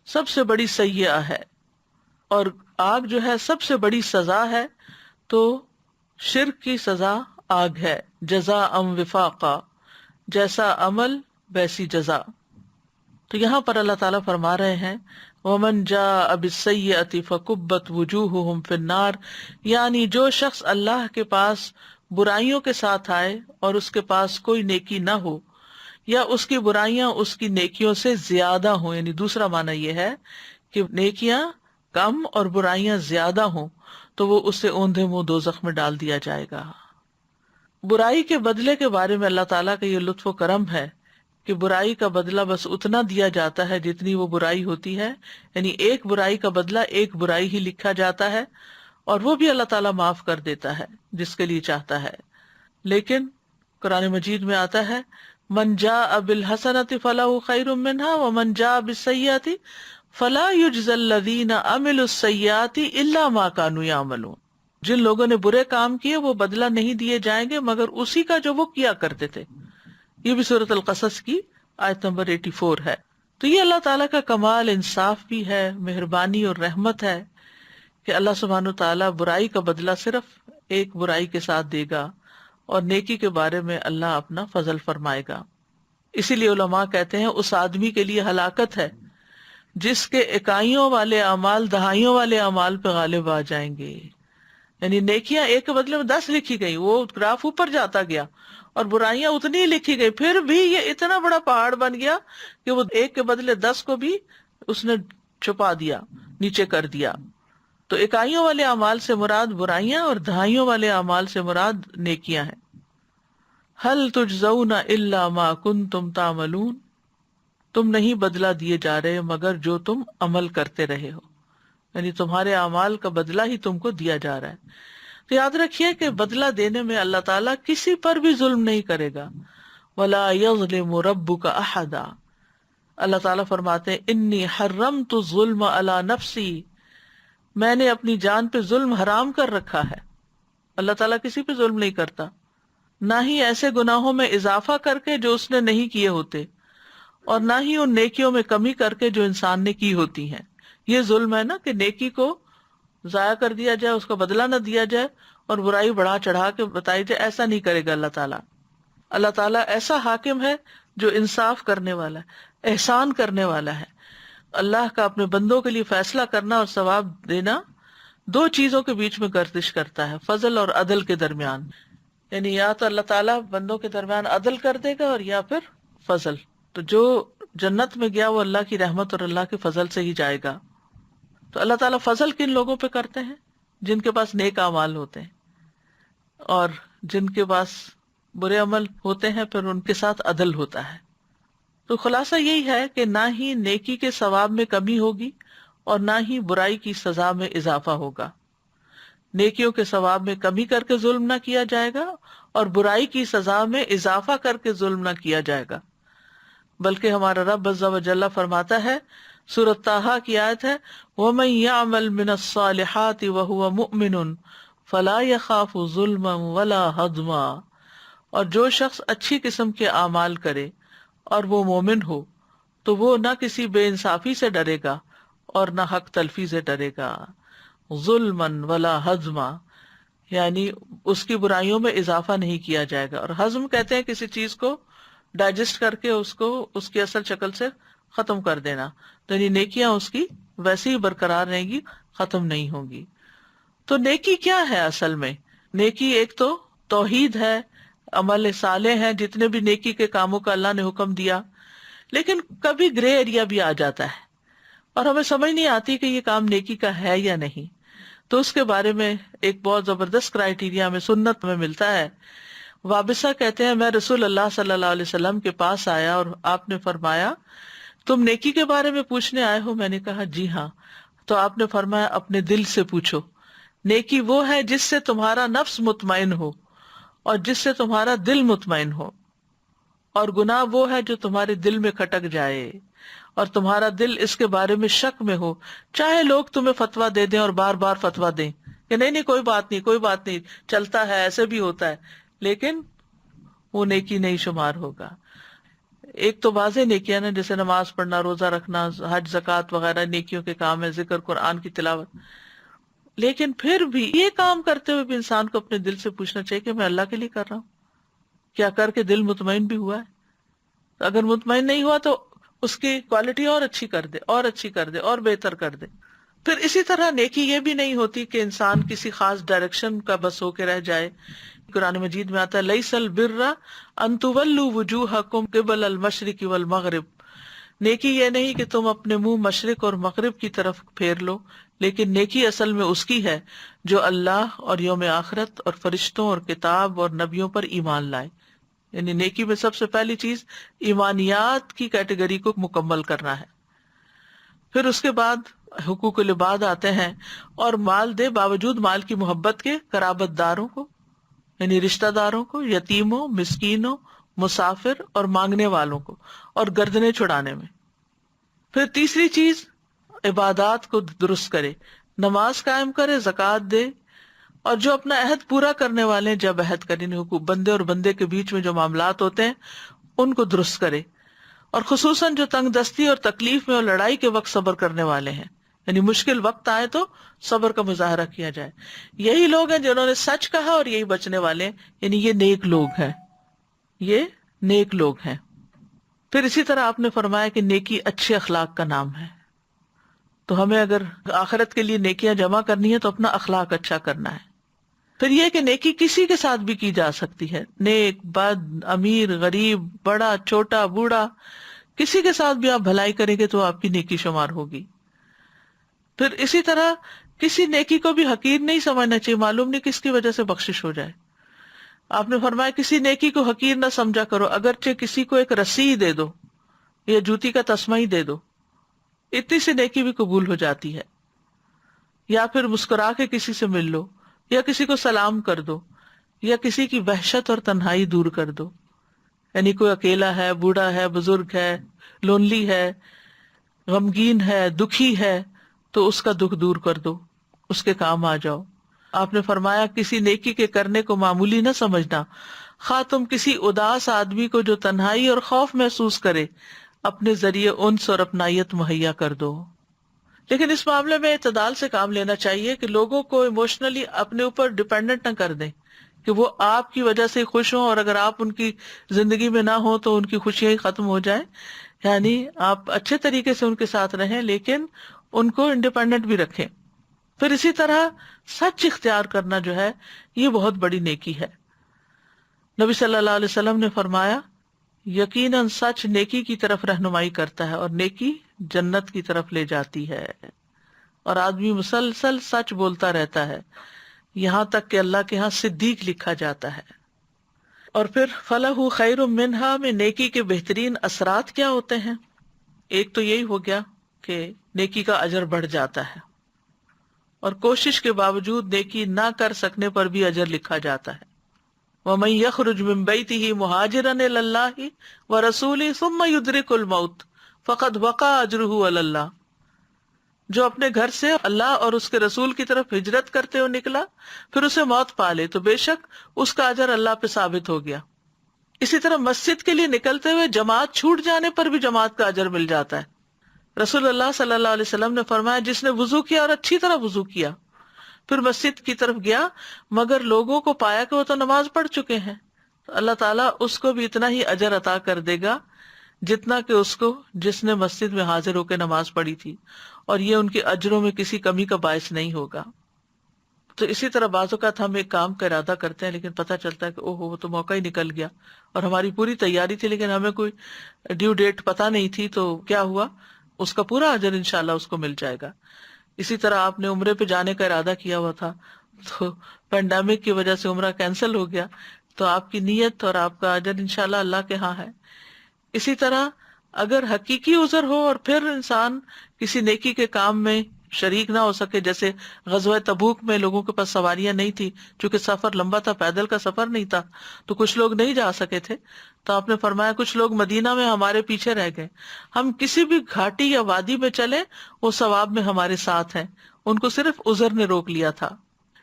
سب سے بڑی سیئہ ہے، اور آگ جو ہے سب سے بڑی سزا ہے. تو شرک کی سزا آگ ہے. جزاء وفاقا، جیسا عمل ویسی جزا. تو یہاں پر اللہ تعالیٰ فرما رہے ہیں وَمَنْ جَاءَ بِالسَّيِّئَةِ فَكُبَّتْ وُجُوهُهُمْ فِي النَّارِ، یعنی جو شخص اللہ کے پاس برائیوں کے ساتھ آئے اور اس کے پاس کوئی نیکی نہ ہو، یا اس کی برائیاں اس کی نیکیوں سے زیادہ ہوں، یعنی دوسرا معنی یہ ہے کہ نیکیاں کم اور برائیاں زیادہ ہوں، تو وہ اسے اوندھے منہ دوزخ میں ڈال دیا جائے گا. برائی کے بدلے کے بارے میں اللہ تعالیٰ کا یہ لطف و کرم ہے کہ برائی کا بدلہ بس اتنا دیا جاتا ہے جتنی وہ برائی ہوتی ہے، یعنی ایک برائی کا بدلہ ایک برائی ہی لکھا جاتا ہے، اور وہ بھی اللہ تعالیٰ معاف کر دیتا ہے جس کے لیے چاہتا ہے. لیکن قرآن مجید میں آتا ہے من جاء بالحسنۃ فلہ خیر منہا ومن جاء بالسیئۃ فلا یجزی الذین عملوا السیئات الا ما کانوا یعملون. جن لوگوں نے برے کام کیے وہ بدلہ نہیں دیے جائیں گے مگر اسی کا جو وہ کیا کرتے تھے. یہ بھی سورۃ القصص کی آیت نمبر 84 ہے. تو یہ اللہ تعالیٰ کا کمال انصاف بھی ہے، مہربانی اور رحمت ہے کہ اللہ سبحانہ تعالیٰ برائی کا بدلہ صرف ایک برائی کے ساتھ دے گا اور نیکی کے بارے میں اللہ اپنا فضل فرمائے گا. اسی لیے علماء کہتے ہیں اس آدمی کے لیے ہلاکت ہے جس کے اکائیوں والے اعمال دہائیوں والے اعمال پہ غالب آ جائیں گے. یعنی نیکیاں ایک کے بدلے میں 10 لکھی گئی، وہ گراف اوپر جاتا گیا، اور برائیاں اتنی ہی لکھی گئی، پھر بھی یہ اتنا بڑا پہاڑ بن گیا کہ وہ ایک کے بدلے 10 کو بھی اس نے چھپا دیا، نیچے کر دیا. تو اکائیوں والے اعمال سے مراد برائیاں اور دہائیوں والے اعمال سے مراد نیکیاں ہیں. هل تجزون الا ما کنتم تعملون، تم نہیں بدلہ دیے جا رہے مگر جو تم عمل کرتے رہے ہو، یعنی تمہارے اعمال کا بدلہ ہی تم کو دیا جا رہا ہے. تو یاد رکھیے کہ بدلہ دینے میں اللہ تعالیٰ کسی پر بھی ظلم نہیں کرے گا. وَلَا يَظْلِمُ رَبُّكَ أَحَدًا، اللہ تعالیٰ فرماتے ہیں انی حرمت الظلم علی نفسی، میں نے اپنی جان پہ ظلم حرام کر رکھا ہے. اللہ تعالیٰ کسی پہ ظلم نہیں کرتا، نہ ہی ایسے گناہوں میں اضافہ کر کے جو اس نے نہیں کیے ہوتے، اور نہ ہی ان نیکیوں میں کمی کر کے جو انسان نے کی ہوتی ہیں. یہ ظلم ہے نا کہ نیکی کو ضائع کر دیا جائے، اس کا بدلہ نہ دیا جائے، اور برائی بڑھا چڑھا کے بتائی جائے. ایسا نہیں کرے گا اللہ تعالیٰ. اللہ تعالیٰ ایسا حاکم ہے جو انصاف کرنے والا ہے، احسان کرنے والا ہے. اللہ کا اپنے بندوں کے لیے فیصلہ کرنا اور ثواب دینا دو چیزوں کے بیچ میں گردش کرتا ہے، فضل اور عدل کے درمیان. یعنی یا تو اللہ تعالیٰ بندوں کے درمیان عدل کر دے گا اور یا پھر فضل. تو جو جنت میں گیا وہ اللہ کی رحمت اور اللہ کے فضل سے ہی جائے گا. تو اللہ تعالیٰ فضل کن لوگوں پہ کرتے ہیں؟ جن کے پاس نیک اعمال ہوتے ہیں، اور جن کے پاس برے عمل ہوتے ہیں پھر ان کے ساتھ عدل ہوتا ہے. تو خلاصہ یہی ہے کہ نہ ہی نیکی کے ثواب میں کمی ہوگی اور نہ ہی برائی کی سزا میں اضافہ ہوگا. نیکیوں کے ثواب میں کمی کر کے ظلم نہ کیا جائے گا اور برائی کی سزا میں اضافہ کر کے ظلم نہ کیا جائے گا، بلکہ ہمارا رب عز و جل فرماتا ہے، سورۃ طٰہٰ کی آیت ہے وَمَن يَعْمَلْ مِنَ الصَّالِحَاتِ وَهُوَ مُؤْمِنٌ فَلَا يَخَافُ ظُلْمًا وَلَا هَضْمًا، اور جو شخص اچھی قسم کے اعمال کرے اور وہ مومن ہو تو وہ نہ کسی بے انصافی سے ڈرے گا اور نہ حق تلفی سے ڈرے گا. ظلمًا ولا ہضما، یعنی اس کی برائیوں میں اضافہ نہیں کیا جائے گا. اور ہضم کہتے ہیں کسی چیز کو ڈائجسٹ کر کے اس کو اس کی اصل شکل سے ختم کر دینا، تو یعنی نیکیاں اس کی ویسے ہی برقرار رہیں گی، ختم نہیں ہوں گی۔ تو نیکی کیا ہے اصل میں؟ نیکی ایک تو توحید ہے، عمل صالح ہے، جتنے بھی نیکی کے کاموں کا اللہ نے حکم دیا، لیکن کبھی گرے ایریا بھی آ جاتا ہے اور ہمیں سمجھ نہیں آتی کہ یہ کام نیکی کا ہے یا نہیں۔ تو اس کے بارے میں ایک بہت زبردست کرائیٹیریا ہمیں سنت میں ملتا ہے۔ وابصہ کہتے ہیں میں رسول اللہ صلی اللہ علیہ وسلم کے پاس آیا اور آپ نے فرمایا تم نیکی کے بارے میں پوچھنے آئے ہو؟ میں نے کہا جی ہاں۔ تو آپ نے فرمایا اپنے دل سے پوچھو، نیکی وہ ہے جس سے تمہارا نفس مطمئن ہو اور جس سے تمہارا دل مطمئن ہو، اور گناہ وہ ہے جو تمہارے دل میں کھٹک جائے اور تمہارا دل اس کے بارے میں شک میں ہو، چاہے لوگ تمہیں فتویٰ دے دیں اور بار بار فتویٰ دیں کہ نہیں کوئی بات نہیں، کوئی بات نہیں، چلتا ہے، ایسے بھی ہوتا ہے، لیکن وہ نیکی نہیں شمار ہوگا۔ ایک تو واضح نیکیاں نا، جیسے نماز پڑھنا، روزہ رکھنا، حج، زکوٰۃ وغیرہ نیکیوں کے کام ہے، ذکر قرآن کی تلاوت، لیکن پھر بھی یہ کام کرتے ہوئے بھی انسان کو اپنے دل سے پوچھنا چاہیے کہ میں اللہ کے لیے کر رہا ہوں، کیا کر کے دل مطمئن بھی ہوا ہے؟ اگر مطمئن نہیں ہوا تو اس کی کوالٹی اور اچھی کر دے، اور اچھی کر دے، اور بہتر کر دے۔ پھر اسی طرح نیکی یہ بھی نہیں ہوتی کہ انسان کسی خاص ڈائریکشن کا بس ہو کے رہ جائے۔ قرآن مجید میں آتا ہے لیس البر ان تولوا وجوہکم قبل المشرق والمغرب، نیکی یہ نہیں کہ تم اپنے منہ مشرق اور مغرب کی طرف پھیر لو، لیکن نیکی اصل میں اس کی ہے جو اللہ اور یوم آخرت اور فرشتوں اور کتاب اور نبیوں پر ایمان لائے۔ یعنی نیکی میں سب سے پہلی چیز ایمانیات کی کیٹیگری کو مکمل کرنا ہے۔ پھر اس کے بعد حقوق العباد آتے ہیں، اور مال دے باوجود مال کی محبت کے قرابت داروں کو، یعنی رشتہ داروں کو، یتیموں، مسکینوں، مسافر اور مانگنے والوں کو، اور گردنیں چھڑانے میں۔ پھر تیسری چیز عبادات کو درست کرے، نماز قائم کرے، زکوٰۃ دے، اور جو اپنا عہد پورا کرنے والے ہیں جب عہد کریں، حقوق بندے اور بندے کے بیچ میں جو معاملات ہوتے ہیں ان کو درست کرے، اور خصوصاً جو تنگ دستی اور تکلیف میں اور لڑائی کے وقت صبر کرنے والے ہیں، یعنی مشکل وقت آئے تو صبر کا مظاہرہ کیا جائے۔ یہی لوگ ہیں جنہوں نے سچ کہا اور یہی بچنے والے ہیں، یعنی یہ نیک لوگ ہیں، یہ نیک لوگ ہیں۔ پھر اسی طرح آپ نے فرمایا کہ نیکی اچھے اخلاق کا نام ہے، تو ہمیں اگر آخرت کے لیے نیکیاں جمع کرنی ہے تو اپنا اخلاق اچھا کرنا ہے۔ پھر یہ کہ نیکی کسی کے ساتھ بھی کی جا سکتی ہے، نیک، بد، امیر، غریب، بڑا، چھوٹا، بوڑھا، کسی کے ساتھ بھی آپ بھلائی کریں گے تو آپ کی نیکی شمار ہوگی۔ پھر اسی طرح کسی نیکی کو بھی حقیر نہیں سمجھنا چاہیے، معلوم نہیں کس کی وجہ سے بخشش ہو جائے۔ آپ نے فرمایا کسی نیکی کو حقیر نہ سمجھا کرو، اگرچہ کسی کو ایک رسی دے دو یا جوتی کا تسمہ ہی دے دو، اتنی سی نیکی بھی قبول ہو جاتی ہے۔ یا پھر مسکرا کے کسی سے مل لو، یا کسی کو سلام کر دو، یا کسی کی وحشت اور تنہائی دور کر دو، یعنی کوئی اکیلا ہے، بوڑھا ہے، بزرگ ہے، لونلی ہے، غمگین ہے، دکھی ہے، تو اس کا دکھ دور کر دو، اس کے کام آ جاؤ۔ آپ نے فرمایا کسی نیکی کے کرنے کو معمولی نہ سمجھنا، خواہ تم کسی اداس آدمی کو جو تنہائی اور خوف محسوس کرے اپنے ذریعے انس اور اپنائیت مہیا کر دو۔ لیکن اس معاملے میں اعتدال سے کام لینا چاہیے کہ لوگوں کو ایموشنلی اپنے اوپر ڈیپینڈنٹ نہ کر دیں کہ وہ آپ کی وجہ سے خوش ہوں، اور اگر آپ ان کی زندگی میں نہ ہوں تو ان کی خوشیاں ہی ختم ہو جائیں۔ یعنی آپ اچھے طریقے سے ان کے ساتھ رہیں لیکن ان کو انڈیپینڈنٹ بھی رکھیں۔ پھر اسی طرح سچ اختیار کرنا جو ہے یہ بہت بڑی نیکی ہے۔ نبی صلی اللہ علیہ وسلم نے فرمایا یقیناً سچ نیکی کی طرف رہنمائی کرتا ہے اور نیکی جنت کی طرف لے جاتی ہے، اور آدمی مسلسل سچ بولتا رہتا ہے یہاں تک کہ اللہ کے ہاں صدیق لکھا جاتا ہے۔ اور پھر فَلَهُ خَيْرٌ مِّنْهَا میں نیکی کے بہترین اثرات کیا ہوتے ہیں؟ ایک تو یہی ہو گیا کہ نیکی کا اجر بڑھ جاتا ہے، اور کوشش کے باوجود نیکی نہ کر سکنے پر بھی اجر لکھا جاتا ہے۔ وَمَن يَخْرُجْ مِن بَيْتِهِ مُهَاجِرًا إِلَى اللَّهِ وَرَسُولِهِ ثُمَّ يُدْرِكُ الْمَوْتَ فَقَدْ وَقَعَ أَجْرُهُ عَلَى اللَّهِ، جو اپنے گھر سے اللہ اور اس کے رسول کی طرف ہجرت کرتے ہوئے نکلا پھر اسے موت پا لے تو بے شک اس کا اجر اللہ پہ ثابت ہو گیا۔ اسی طرح مسجد کے لیے نکلتے ہوئے جماعت چھوٹ جانے پر بھی جماعت کا اجر مل جاتا ہے۔ رسول اللہ صلی اللہ علیہ وسلم نے فرمایا جس نے وضو کیا اور اچھی طرح وضو کیا پھر مسجد کی طرف گیا مگر لوگوں کو پایا کہ وہ تو نماز پڑھ چکے ہیں، اللہ تعالیٰ اس کو بھی اتنا ہی اجر عطا کر دے گا جتنا کہ اس کو جس نے مسجد میں حاضر ہو کے نماز پڑھی تھی، اور یہ ان کے اجروں میں کسی کمی کا باعث نہیں ہوگا۔ تو اسی طرح بعض اوقات ہم ایک کام کا ارادہ کرتے ہیں لیکن پتہ چلتا ہے کہ اوہ وہ تو موقع ہی نکل گیا، اور ہماری پوری تیاری تھی لیکن ہمیں کوئی ڈیو ڈیٹ پتہ نہیں تھی، تو کیا ہوا، اس کا پورا اجر انشاءاللہ اس کو مل جائے گا۔ اسی طرح آپ نے عمرے پہ جانے کا ارادہ کیا ہوا تھا، تو پینڈیمک کی وجہ سے عمرہ کینسل ہو گیا، تو آپ کی نیت اور آپ کا اجر انشاءاللہ اللہ کے ہاں ہے۔ اسی طرح اگر حقیقی عذر ہو اور پھر انسان کسی نیکی کے کام میں شریک نہ ہو سکے، جیسے غزوہ تبوک میں لوگوں کے پاس سواریاں نہیں تھی، چونکہ سفر لمبا تھا، پیدل کا سفر نہیں تھا، تو کچھ لوگ نہیں جا سکے تھے، تو آپ نے فرمایا کچھ لوگ مدینہ میں ہمارے پیچھے رہ گئے، ہم کسی بھی گھاٹی یا وادی میں چلے وہ ثواب میں ہمارے ساتھ ہیں، ان کو صرف عذر نے روک لیا تھا۔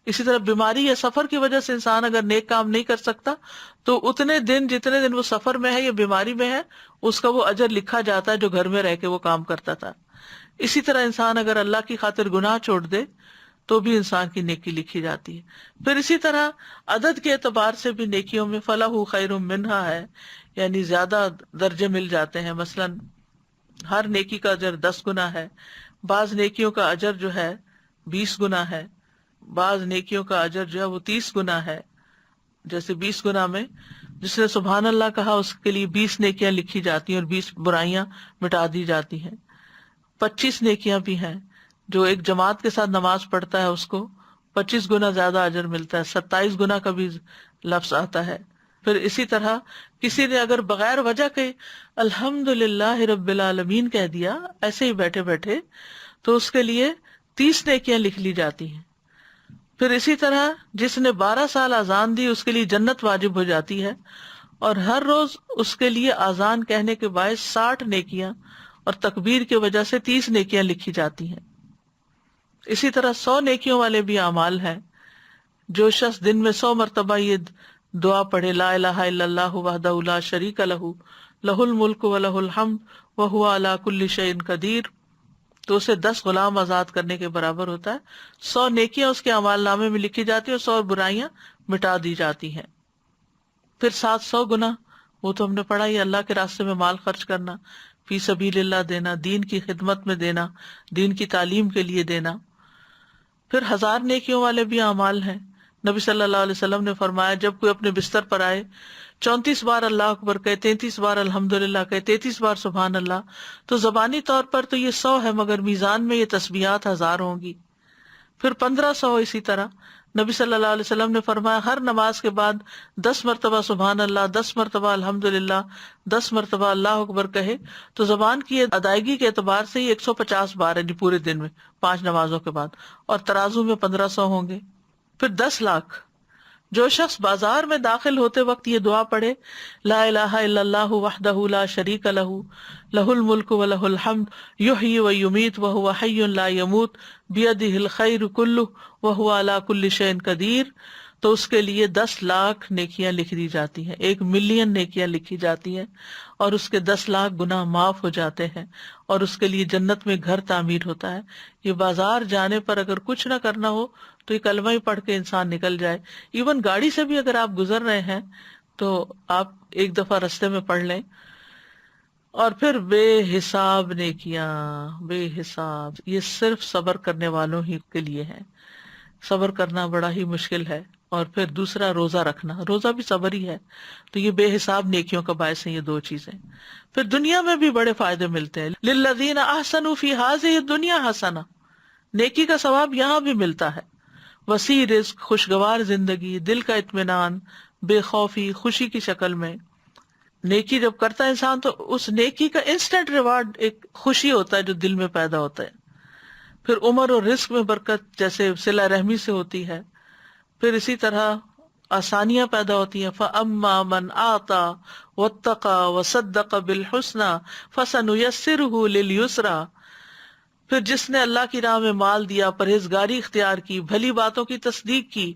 اسی طرح بیماری یا سفر کی وجہ سے انسان اگر نیک کام نہیں کر سکتا تو اتنے دن جتنے دن وہ سفر میں ہے یا بیماری میں ہے اس کا وہ اجر لکھا جاتا ہے جو گھر میں رہ کے وہ کام کرتا تھا۔ اسی طرح انسان اگر اللہ کی خاطر گناہ چھوڑ دے تو بھی انسان کی نیکی لکھی جاتی ہے۔ پھر اسی طرح عدد کے اعتبار سے بھی نیکیوں میں فلاح خیر منہا ہے، یعنی زیادہ درجے مل جاتے ہیں۔ مثلاً ہر نیکی کا اجر 10 گنا ہے، بعض نیکیوں کا اجر جو ہے 20 گنا ہے، بعض نیکیوں کا اجر جو ہے وہ 30 گنا ہے۔ جیسے 20 گنا میں جس نے سبحان اللہ کہا اس کے لیے 20 نیکیاں لکھی جاتی ہیں اور 20 برائیاں مٹا دی جاتی ہیں۔ 25 نیکیاں بھی ہیں، جو ایک جماعت کے ساتھ نماز پڑھتا ہے اس کو 25 گنا زیادہ اجر ملتا ہے، 27 گنا کا بھی لفظ آتا ہے۔ پھر اسی طرح کسی نے اگر بغیر وجہ کے الحمدللہ رب العالمین کہہ دیا ایسے ہی بیٹھے بیٹھے تو اس کے لیے 30 نیکیاں لکھ لی جاتی ہیں۔ پھر اسی طرح جس نے 12 سال اذان دی اس کے لیے جنت واجب ہو جاتی ہے، اور ہر روز اس کے لیے اذان کہنے کے باعث 60 نیکیاں اور تکبیر کی وجہ سے 30 نیکیاں لکھی جاتی ہیں۔ اسی طرح 100 نیکیوں والے بھی اعمال ہیں۔ جو شخص دن میں 100 مرتبہ یہ دعا پڑھے لا الہ الا اللہ وحدہ لا شریک لہ لہ الملک و لہ الحمد وہو علی کل شیء قدیر، تو اسے 10 غلام آزاد کرنے کے برابر ہوتا ہے۔ 100 نیکیاں اس کے اعمال نامے میں لکھی جاتی ہیں اور 100 برائیاں مٹا دی جاتی ہیں۔ پھر 700 گنا وہ تو ہم نے پڑھا ہی، اللہ کے راستے میں مال خرچ کرنا، فی سبیل اللہ دینا، دین کی خدمت میں دینا، دین کی تعلیم کے لیے دینا۔ پھر 1000 نیکیوں والے بھی اعمال ہیں۔ نبی صلی اللہ علیہ وسلم نے فرمایا جب کوئی اپنے بستر پر آئے 34 بار اللہ اکبر کہے، 33 بار الحمدللہ کہے، 33 بار سبحان اللہ، تو زبانی طور پر تو یہ 100 ہے مگر میزان میں یہ تسبیحات 1000 ہوں گی۔ پھر 1500 اسی طرح نبی صلی اللہ علیہ وسلم نے فرمایا ہر نماز کے بعد 10 مرتبہ سبحان اللہ، 10 مرتبہ الحمدللہ، 10 مرتبہ اللہ اکبر کہے تو زبان کی ادائیگی کے اعتبار سے یہ 150 بار ہے پورے دن میں 5 نمازوں کے بعد، اور ترازو میں 1500 ہوں گے۔ پھر 10 لاکھ جو شخص بازار میں داخل ہوتے وقت یہ دعا پڑھے لا الہ الا اللہ وحدہ لا شریک لہ لہ الملک و لہ الحمد یحیی و یمیت وہو حی لا یموت بیدہ الخیر کلہ وہو علی کل شیء قدیر، تو اس کے لیے 10 لاکھ نیکیاں لکھ دی جاتی ہیں، 1 ملین نیکیاں لکھی جاتی ہیں، اور اس کے 10 لاکھ گناہ معاف ہو جاتے ہیں، اور اس کے لیے جنت میں گھر تعمیر ہوتا ہے۔ یہ بازار جانے پر اگر کچھ نہ کرنا ہو تو یہ کلمہ ہی پڑھ کے انسان نکل جائے۔ ایون گاڑی سے بھی اگر آپ گزر رہے ہیں تو آپ ایک دفعہ رستے میں پڑھ لیں۔ اور پھر بے حساب نیکیاں، بے حساب، یہ صرف صبر کرنے والوں ہی کے لیے ہے۔ صبر کرنا بڑا ہی مشکل ہے۔ اور پھر دوسرا روزہ رکھنا، روزہ بھی صبر ہی ہے، تو یہ بے حساب نیکیوں کا باعث ہیں یہ 2 چیزیں۔ پھر دنیا میں بھی بڑے فائدے ملتے ہیں۔ للذین احسنوا فی ہذہ الدنیا حسنہ، نیکی کا ثواب یہاں بھی ملتا ہے۔ وسیع رزق، خوشگوار زندگی، دل کا اطمینان، بے خوفی، خوشی کی شکل میں۔ نیکی جب کرتا ہے انسان تو اس نیکی کا انسٹنٹ ریوارڈ ایک خوشی ہوتا ہے جو دل میں پیدا ہوتا ہے۔ پھر عمر اور رزق میں برکت جیسے صلہ رحمی سے ہوتی ہے۔ پھر اسی طرح آسانیاں پیدا ہوتی ہیں۔ فَأَمَّا مَنْ آتَى وَاتَّقَى وَصَدَّقَ بِالْحُسْنَى فَسَنُيَسِّرُهُ لِلْيُسْرَى، پھر جس نے اللہ کی راہ میں مال دیا، پرہیزگاری اختیار کی، بھلی باتوں کی تصدیق کی،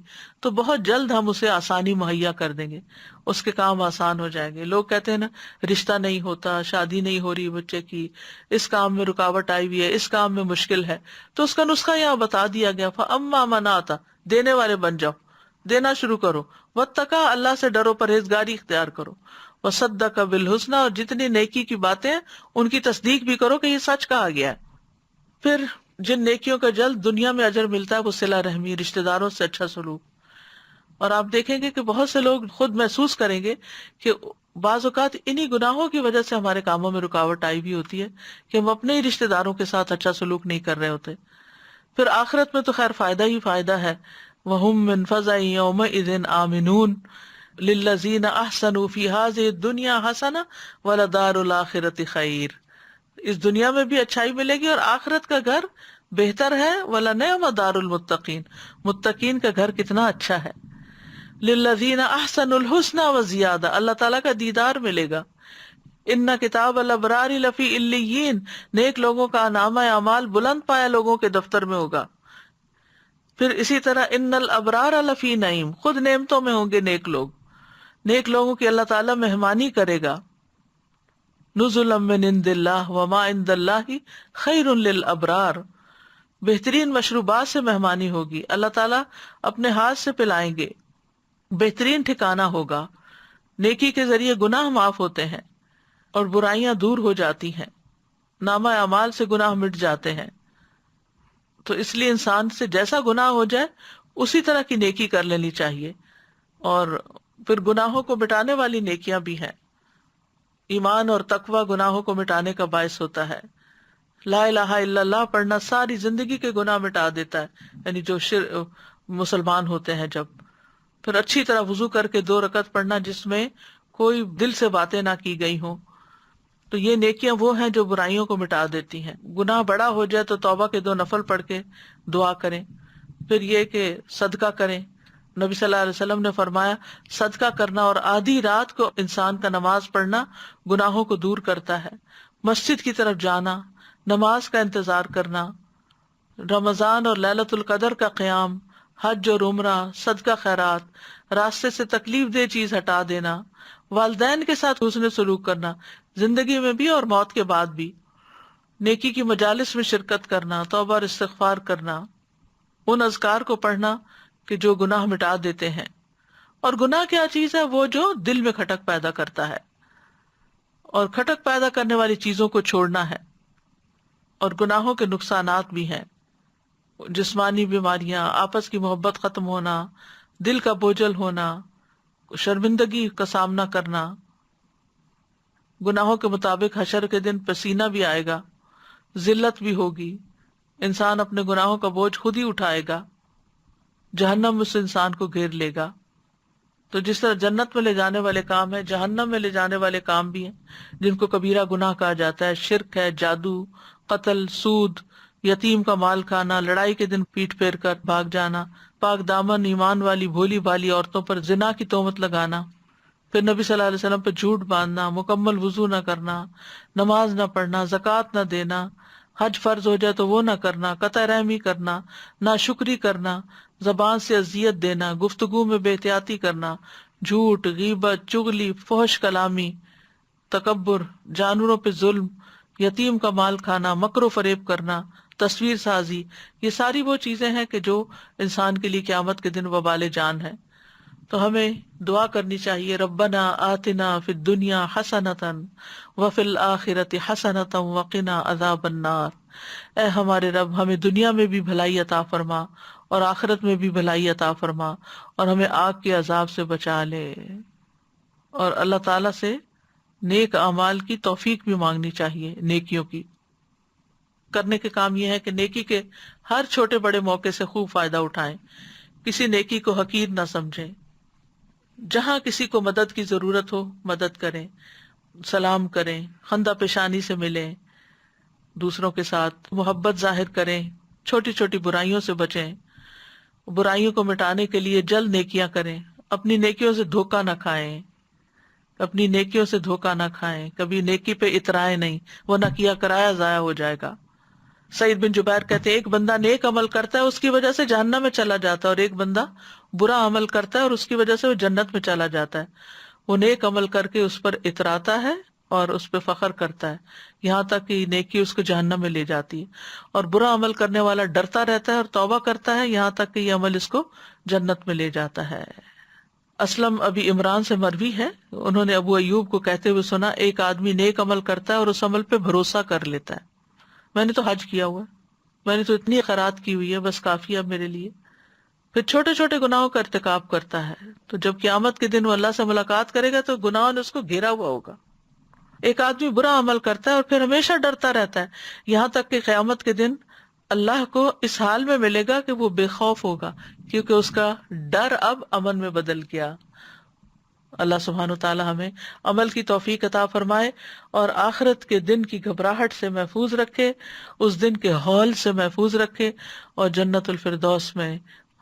تو بہت جلد ہم اسے آسانی مہیا کر دیں گے، اس کے کام آسان ہو جائیں گے۔ لوگ کہتے ہیں نا رشتہ نہیں ہوتا، شادی نہیں ہو رہی بچے کی، اس کام میں رکاوٹ آئی ہوئی ہے، اس کام میں مشکل ہے، تو اس کا نسخہ یہاں بتا دیا گیا۔ فَأَمَّا مَنْ آتَى، دینے والے بن جاؤ، دینا شروع کرو، واتقا اللہ سے ڈرو، پرہیزگاری اختیار کرو، وصدق بالحسنی اور جتنی نیکی کی باتیں ہیں ان کی تصدیق بھی کرو کہ یہ سچ کہا گیا ہے۔ پھر جن نیکیوں کا جلد دنیا میں اجر ملتا ہے وہ صلہ رحمی، رشتہ داروں سے اچھا سلوک۔ اور آپ دیکھیں گے کہ بہت سے لوگ خود محسوس کریں گے کہ بعض اوقات انہی گناہوں کی وجہ سے ہمارے کاموں میں رکاوٹ آئی بھی ہوتی ہے کہ ہم اپنے ہی رشتہ داروں کے ساتھ اچھا سلوک نہیں کر رہے ہوتے۔ پھر آخرت میں تو خیر فائدہ ہی فائدہ ہے، وَهُم مِّن فَزَعٍ يَوْمَئِذٍ آمِنُونَ لِلَّذِينَ أَحْسَنُوا فِي هَٰذِهِ الدُّنْيَا حَسَنَةٌ وَلَدَارُ الْآخِرَةِ خَيْرٌ۔ اس دنیا میں بھی اچھائی ملے گی اور آخرت کا گھر بہتر ہے، وَلَنِعْمَ دَارُ الْمُتَّقِينَ، متقین کا گھر کتنا اچھا ہے۔ لِلَّذِينَ أَحْسَنُوا الْحُسْنَىٰ وَزِيَادَةٌ، اللہ تعالیٰ کا دیدار ملے گا۔ ان کتاب الابرار لفی علیین، نیک لوگوں کا نامہ اعمال بلند پایا لوگوں کے دفتر میں ہوگا۔ پھر اسی طرح ان الابرار لفی نعیم، خود نعمتوں میں ہوں گے نیک لوگ، نیک لوگوں کی اللہ تعالیٰ مہمانی کرے گا۔ نزلا من عند اللہ وما عند اللہ خیر للابرار، بہترین مشروبات سے مہمانی ہوگی، اللہ تعالیٰ اپنے ہاتھ سے پلائیں گے، بہترین ٹھکانہ ہوگا۔ نیکی کے ذریعے گناہ معاف ہوتے ہیں اور برائیاں دور ہو جاتی ہیں، نامہ اعمال سے گناہ مٹ جاتے ہیں۔ تو اس لیے انسان سے جیسا گناہ ہو جائے اسی طرح کی نیکی کر لینی چاہیے۔ اور پھر گناہوں کو مٹانے والی نیکیاں بھی ہیں، ایمان اور تقوی گناہوں کو مٹانے کا باعث ہوتا ہے۔ لا الہ الا اللہ پڑھنا ساری زندگی کے گناہ مٹا دیتا ہے، یعنی جو مسلمان ہوتے ہیں جب۔ پھر اچھی طرح وضو کر کے 2 رکعت پڑھنا جس میں کوئی دل سے باتیں نہ کی گئی ہوں، تو یہ نیکیاں وہ ہیں جو برائیوں کو مٹا دیتی ہیں۔ گناہ بڑا ہو جائے تو توبہ کے 2 نفل پڑھ کے دعا کریں۔ پھر یہ کہ صدقہ کریں، نبی صلی اللہ علیہ وسلم نے فرمایا صدقہ کرنا اور آدھی رات کو انسان کا نماز پڑھنا گناہوں کو دور کرتا ہے۔ مسجد کی طرف جانا، نماز کا انتظار کرنا، رمضان اور لیلۃ القدر کا قیام، حج اور عمرہ، صدقہ خیرات، راستے سے تکلیف دہ چیز ہٹا دینا، والدین کے ساتھ حسن سلوک کرنا، زندگی میں بھی اور موت کے بعد بھی، نیکی کی مجالس میں شرکت کرنا، توبہ اور استغفار کرنا، ان اذکار کو پڑھنا کہ جو گناہ مٹا دیتے ہیں۔ اور گناہ کیا چیز ہے؟ وہ جو دل میں کھٹک پیدا کرتا ہے، اور کھٹک پیدا کرنے والی چیزوں کو چھوڑنا ہے۔ اور گناہوں کے نقصانات بھی ہیں، جسمانی بیماریاں، آپس کی محبت ختم ہونا، دل کا بوجھل ہونا، شرمندگی کا سامنا کرنا۔ گناہوں کے مطابق حشر کے دن پسینہ بھی آئے گا، ذلت بھی ہوگی، انسان اپنے گناہوں کا بوجھ خود ہی اٹھائے گا، جہنم اس انسان کو گھیر لے گا۔ تو جس طرح جنت میں لے جانے والے کام ہیں، جہنم میں لے جانے والے کام بھی ہیں جن کو کبیرہ گناہ کہا جاتا ہے، شرک ہے، جادو، قتل، سود، یتیم کا مال کھانا، لڑائی کے دن پیٹ پھیر کر بھاگ جانا، پاک دامن ایمان والی بھولی بھالی عورتوں پر زنا کی تہمت لگانا، پھر نبی صلی اللہ علیہ وسلم پہ جھوٹ باندھنا، مکمل وضو نہ کرنا، نماز نہ پڑھنا، زکوٰۃ نہ دینا، حج فرض ہو جائے تو وہ نہ کرنا، قطع رحمی کرنا، ناشکری کرنا، زبان سے اذیت دینا، گفتگو میں بے احتیاطی کرنا، جھوٹ، غیبت، چغلی، فحش کلامی، تکبر، جانوروں پہ ظلم، یتیم کا مال کھانا، مکر و فریب کرنا، تصویر سازی، یہ ساری وہ چیزیں ہیں کہ جو انسان کے لیے قیامت کے دن وبال جان ہے۔ تو ہمیں دعا کرنی چاہیے، ربنا آتنا فی الدنیا حسنۃ وفی الآخرۃ حسنۃ وقنا عذاب النار، اے ہمارے رب ہمیں دنیا میں بھی بھلائی عطا فرما اور آخرت میں بھی بھلائی عطا فرما، اور ہمیں آگ کے عذاب سے بچا لے۔ اور اللہ تعالیٰ سے نیک اعمال کی توفیق بھی مانگنی چاہیے، نیکیوں کی کرنے کے کام یہ ہے کہ نیکی کے ہر چھوٹے بڑے موقع سے خوب فائدہ اٹھائیں، کسی نیکی کو حقیر نہ سمجھیں، جہاں کسی کو مدد کی ضرورت ہو مدد کریں، سلام کریں، خندہ پیشانی سے ملیں، دوسروں کے ساتھ محبت ظاہر کریں، چھوٹی چھوٹی برائیوں سے بچیں، برائیوں کو مٹانے کے لیے جلد نیکیاں کریں، اپنی نیکیوں سے دھوکہ نہ کھائیں، اپنی نیکیوں سے دھوکہ نہ کھائیں، کبھی نیکی پہ اترائے نہیں، وہ نہ کیا کرایا ضائع ہو جائے گا۔ سعید بن جبیر کہتے ہیں ایک بندہ نیک عمل کرتا ہے اس کی وجہ سے جہنم میں چلا جاتا ہے، اور ایک بندہ برا عمل کرتا ہے اور اس کی وجہ سے وہ جنت میں چلا جاتا ہے۔ وہ نیک عمل کر کے اس پر اتراتا ہے اور اس پہ فخر کرتا ہے، یہاں تک کہ نیکی اس کو جہنم میں لے جاتی ہے، اور برا عمل کرنے والا ڈرتا رہتا ہے اور توبہ کرتا ہے یہاں تک کہ یہ عمل اس کو جنت میں لے جاتا ہے۔ اسلم ابی عمران سے مروی ہے، انہوں نے ابو ایوب کو کہتے ہوئے سنا، ایک آدمی نیک عمل کرتا ہے اور اس عمل پہ بھروسہ کر لیتا ہے، میں نے تو حج کیا ہوا ہے، میں نے تو اتنی خیرات کی ہوئی ہے، بس کافی ہے میرے لیے، پھر چھوٹے چھوٹے گناہوں کا ارتکاب کرتا ہے، تو جب قیامت کے دن وہ اللہ سے ملاقات کرے گا تو گناہوں نے اس کو گھیرا ہوا ہوگا۔ ایک آدمی برا عمل کرتا ہے اور پھر ہمیشہ ڈرتا رہتا ہے، یہاں تک کہ قیامت کے دن اللہ کو اس حال میں ملے گا کہ وہ بے خوف ہوگا، کیونکہ اس کا ڈر اب امن میں بدل گیا۔ اللہ سبحانہ وتعالی ہمیں عمل کی توفیق عطا فرمائے اور آخرت کے دن کی گھبراہٹ سے محفوظ رکھے، اس دن کے ہول سے محفوظ رکھے، اور جنت الفردوس میں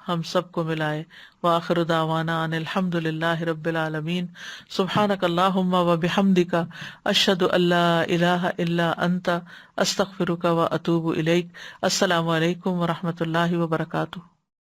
ہم سب کو ملائے۔ وآخر دعوانا ان الحمد للہ رب العالمین۔ سبحانک اللہم وبحمدک، اشہد ان لا الہ الا انت، استغفرک واتوب الیک۔ السلام علیکم ورحمۃ اللہ وبرکاتہ۔